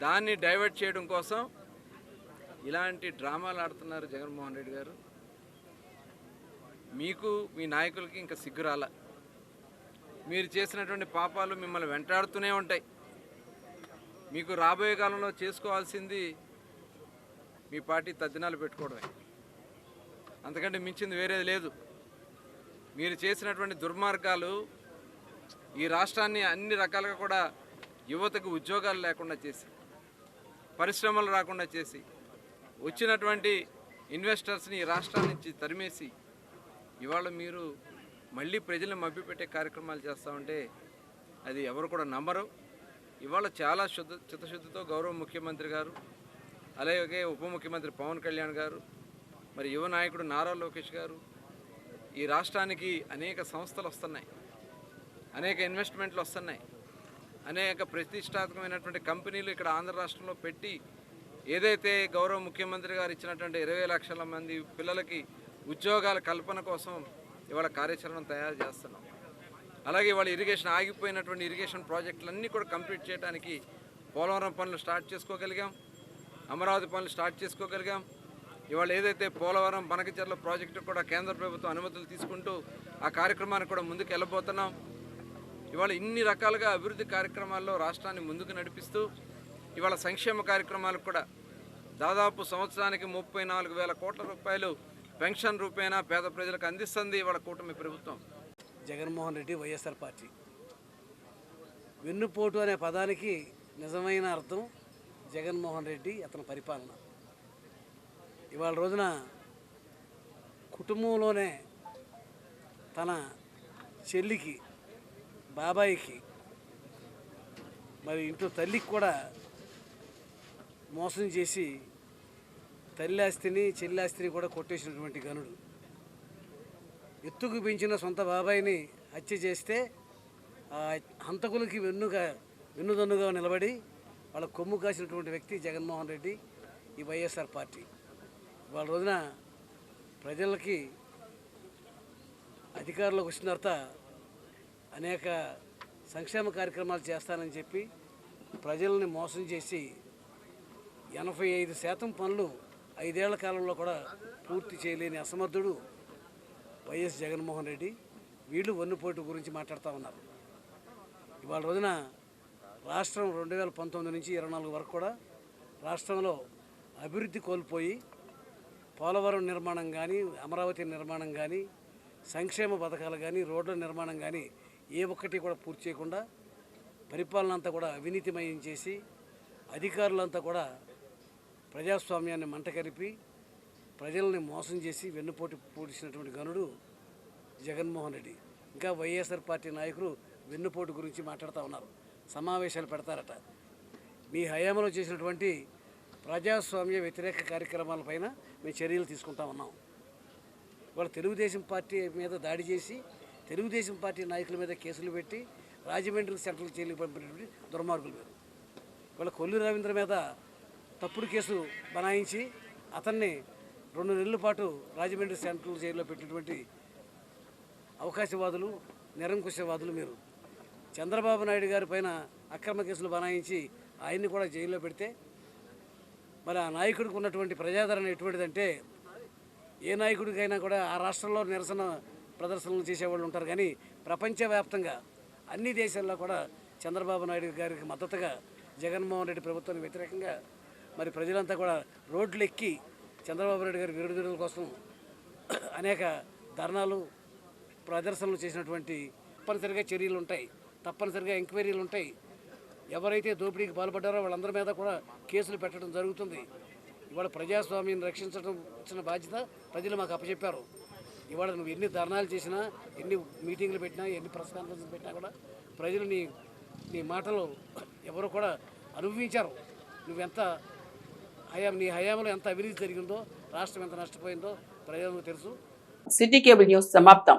దాన్ని డైవర్ట్ చేయడం కోసం ఇలాంటి డ్రామాలు ఆడుతున్నారు జగన్మోహన్ రెడ్డి గారు. మీకు మీ నాయకులకి ఇంకా సిగ్గురాల. మీరు చేసినటువంటి పాపాలు మిమ్మల్ని వెంటాడుతూనే ఉంటాయి. మీకు రాబోయే కాలంలో చేసుకోవాల్సింది మీ పార్టీ తద్దినాలు పెట్టుకోవడమే, అంతకంటే మించింది వేరేది లేదు. మీరు చేసినటువంటి దుర్మార్గాలు ఈ రాష్ట్రాన్ని అన్ని రకాలుగా కూడా యువతకు ఉద్యోగాలు లేకుండా చేసి, పరిశ్రమలు రాకుండా చేసి, వచ్చినటువంటి ఇన్వెస్టర్స్ని ఈ రాష్ట్రం నుంచి తరిమేసి ఇవాళ మీరు మళ్ళీ ప్రజలను మభ్యపెట్టే కార్యక్రమాలు చేస్తూ ఉంటే అది ఎవరు కూడా నమ్మరు. ఇవాళ చాలా చిత్తశుద్ధితో గౌరవ ముఖ్యమంత్రి గారు, అలాగే ఉప ముఖ్యమంత్రి పవన్ కళ్యాణ్ గారు, మరి యువ నాయకుడు నారా లోకేష్ గారు ఈ రాష్ట్రానికి అనేక సంస్థలు వస్తున్నాయి, అనేక ఇన్వెస్ట్మెంట్లు వస్తున్నాయి, అనేక ప్రతిష్టాత్మకమైనటువంటి కంపెనీలు ఇక్కడ ఆంధ్ర రాష్ట్రంలో పెట్టి ఏదైతే గౌరవ ముఖ్యమంత్రి గారు ఇచ్చినటువంటి 20 లక్షల మంది పిల్లలకి ఉద్యోగాల కల్పన కోసం ఇవాళ కార్యాచరణ తయారు చేస్తున్నాం. అలాగే ఇవాళ ఇరిగేషన్ ఆగిపోయినటువంటి ఇరిగేషన్ ప్రాజెక్టులన్నీ కూడా కంప్లీట్ చేయడానికి పోలవరం పనులు స్టార్ట్ చేసుకోగలిగాం, అమరావతి పనులు స్టార్ట్ చేసుకోగలిగాం. ఇవాళ ఏదైతే పోలవరం బనకచెర్ల ప్రాజెక్టు కూడా కేంద్ర ప్రభుత్వం అనుమతులు తీసుకుంటూ ఆ కార్యక్రమాన్ని కూడా ముందుకు వెళ్ళబోతున్నాం. ఇవాళ ఇన్ని రకాలుగా అభివృద్ధి కార్యక్రమాల్లో రాష్ట్రాన్ని ముందుకు నడిపిస్తూ ఇవాళ సంక్షేమ కార్యక్రమాలకు కూడా దాదాపు సంవత్సరానికి 34,000 కోట్ల రూపాయలు పెన్షన్ రూపేణా పేద ప్రజలకు అందిస్తుంది ఇవాళ కూటమి ప్రభుత్వం. జగన్మోహన్ రెడ్డి వైఎస్ఆర్ పార్టీ. వెన్నుపోటు అనే పదానికి నిజమైన అర్థం జగన్మోహన్ రెడ్డి అతని పరిపాలన. ఇవాళ రోజున కుటుంబంలోనే తన చెల్లికి, బాబాయికి, మరి ఇంట్లో తల్లికి కూడా మోసం చేసి తల్లి ఆస్తిని చెల్లి ఆస్తిని కూడా కొట్టేసినటువంటి గనుడు. ఎత్తుకు పెంచిన సొంత బాబాయిని హత్య చేస్తే ఆ హంతకులకి వెన్నుదన్నుగా నిలబడి వాళ్ళ కొమ్ము కాసినటువంటి వ్యక్తి జగన్మోహన్ రెడ్డి, ఈ వైఎస్ఆర్ పార్టీ. వాళ్ళ రోజున ప్రజలకి అధికారంలోకి వచ్చిన తర్వాత అనేక సంక్షేమ కార్యక్రమాలు చేస్తానని చెప్పి ప్రజల్ని మోసం చేసి 85% పనులు 5 ఏళ్ల కాలంలో కూడా పూర్తి చేయలేని అసమర్థుడు వైఎస్ జగన్మోహన్ రెడ్డి. వీళ్ళు వన్నుపోటు గురించి మాట్లాడుతూ ఉన్నారు. ఇవాళ రోజున రాష్ట్రం 2019 నుంచి 24 వరకు కూడా రాష్ట్రంలో అభివృద్ధి కోల్పోయి పోలవరం నిర్మాణం కానీ, అమరావతి నిర్మాణం కానీ, సంక్షేమ పథకాలు కానీ, రోడ్ల నిర్మాణం కానీ ఏ ఒక్కటి కూడా పూర్తి చేయకుండా పరిపాలన అంతా కూడా అవినీతిమయం చేసి అధికారులంతా కూడా ప్రజాస్వామ్యాన్ని మంటకరిపి ప్రజల్ని మోసం చేసి వెన్నుపోటు పూడ్చినటువంటి గనుడు జగన్మోహన్ రెడ్డి. ఇంకా వైఎస్ఆర్ పార్టీ నాయకులు వెన్నుపోటు గురించి మాట్లాడుతూ ఉన్నారు, సమావేశాలు పెడతారట. మీ హయాంలో చేసినటువంటి ప్రజాస్వామ్య వ్యతిరేక కార్యక్రమాలపైన మేము చర్యలు తీసుకుంటా ఉన్నాం. వాళ్ళు తెలుగుదేశం పార్టీ మీద దాడి చేసి తెలుగుదేశం పార్టీ నాయకుల మీద కేసులు పెట్టి రాజమండ్రి సెంట్రల్ జైలుకి పంపినటువంటి దుర్మార్గులు మీరు. వాళ్ళ కొల్లు రవీంద్ర మీద తప్పుడు కేసు బనాయించి అతన్ని 2 నెలల పాటు రాజమండ్రి సెంట్రల్ జైల్లో పెట్టినటువంటి అవకాశవాదులు, నిరంకుశవాదులు మీరు. చంద్రబాబు నాయుడు గారి పైన అక్రమ కేసులు బనాయించి ఆయన్ని కూడా జైల్లో పెడితే మరి ఆ నాయకుడికి ఉన్నటువంటి ప్రజాదరణ ఎటువంటిదంటే ఏ నాయకుడికైనా కూడా ఆ రాష్ట్రంలో నిరసన ప్రదర్శనలు చేసేవాళ్ళు ఉంటారు, కానీ ప్రపంచవ్యాప్తంగా అన్ని దేశాల్లో కూడా చంద్రబాబు నాయుడు గారికి మద్దతుగా జగన్మోహన్ రెడ్డి ప్రభుత్వానికి వ్యతిరేకంగా మరి ప్రజలంతా కూడా రోడ్లు ఎక్కి చంద్రబాబు నాయుడు గారి విడుదల కోసం అనేక ధర్నాలు, ప్రదర్శనలు చేసినటువంటి తప్పనిసరిగా చర్యలు ఉంటాయి, తప్పనిసరిగా ఎంక్వైరీలు ఉంటాయి. ఎవరైతే దోపిడీకి పాల్పడ్డారో వాళ్ళందరి మీద కూడా కేసులు పెట్టడం జరుగుతుంది. ఇవాళ ప్రజాస్వామ్యాన్ని రక్షించడం ఇచ్చిన బాధ్యత ప్రజలు మాకు అప్పచెప్పారు. ఇవాళ నువ్వు ఎన్ని ధర్నాలు చేసినా, ఎన్ని మీటింగ్లు పెట్టినా, ఎన్ని ప్రెస్ కాన్ఫరెన్స్లు పెట్టినా కూడా ప్రజలు నీ మాటలు ఎవరు కూడా అనుభవించారు. నువ్వెంత నీ హయాంలో ఎంత అవినీతి జరిగిందో, రాష్ట్రం ఎంత నష్టపోయిందో ప్రజలకు తెలుసు. సిటీ కేబుల్ న్యూస్ సమాప్తం.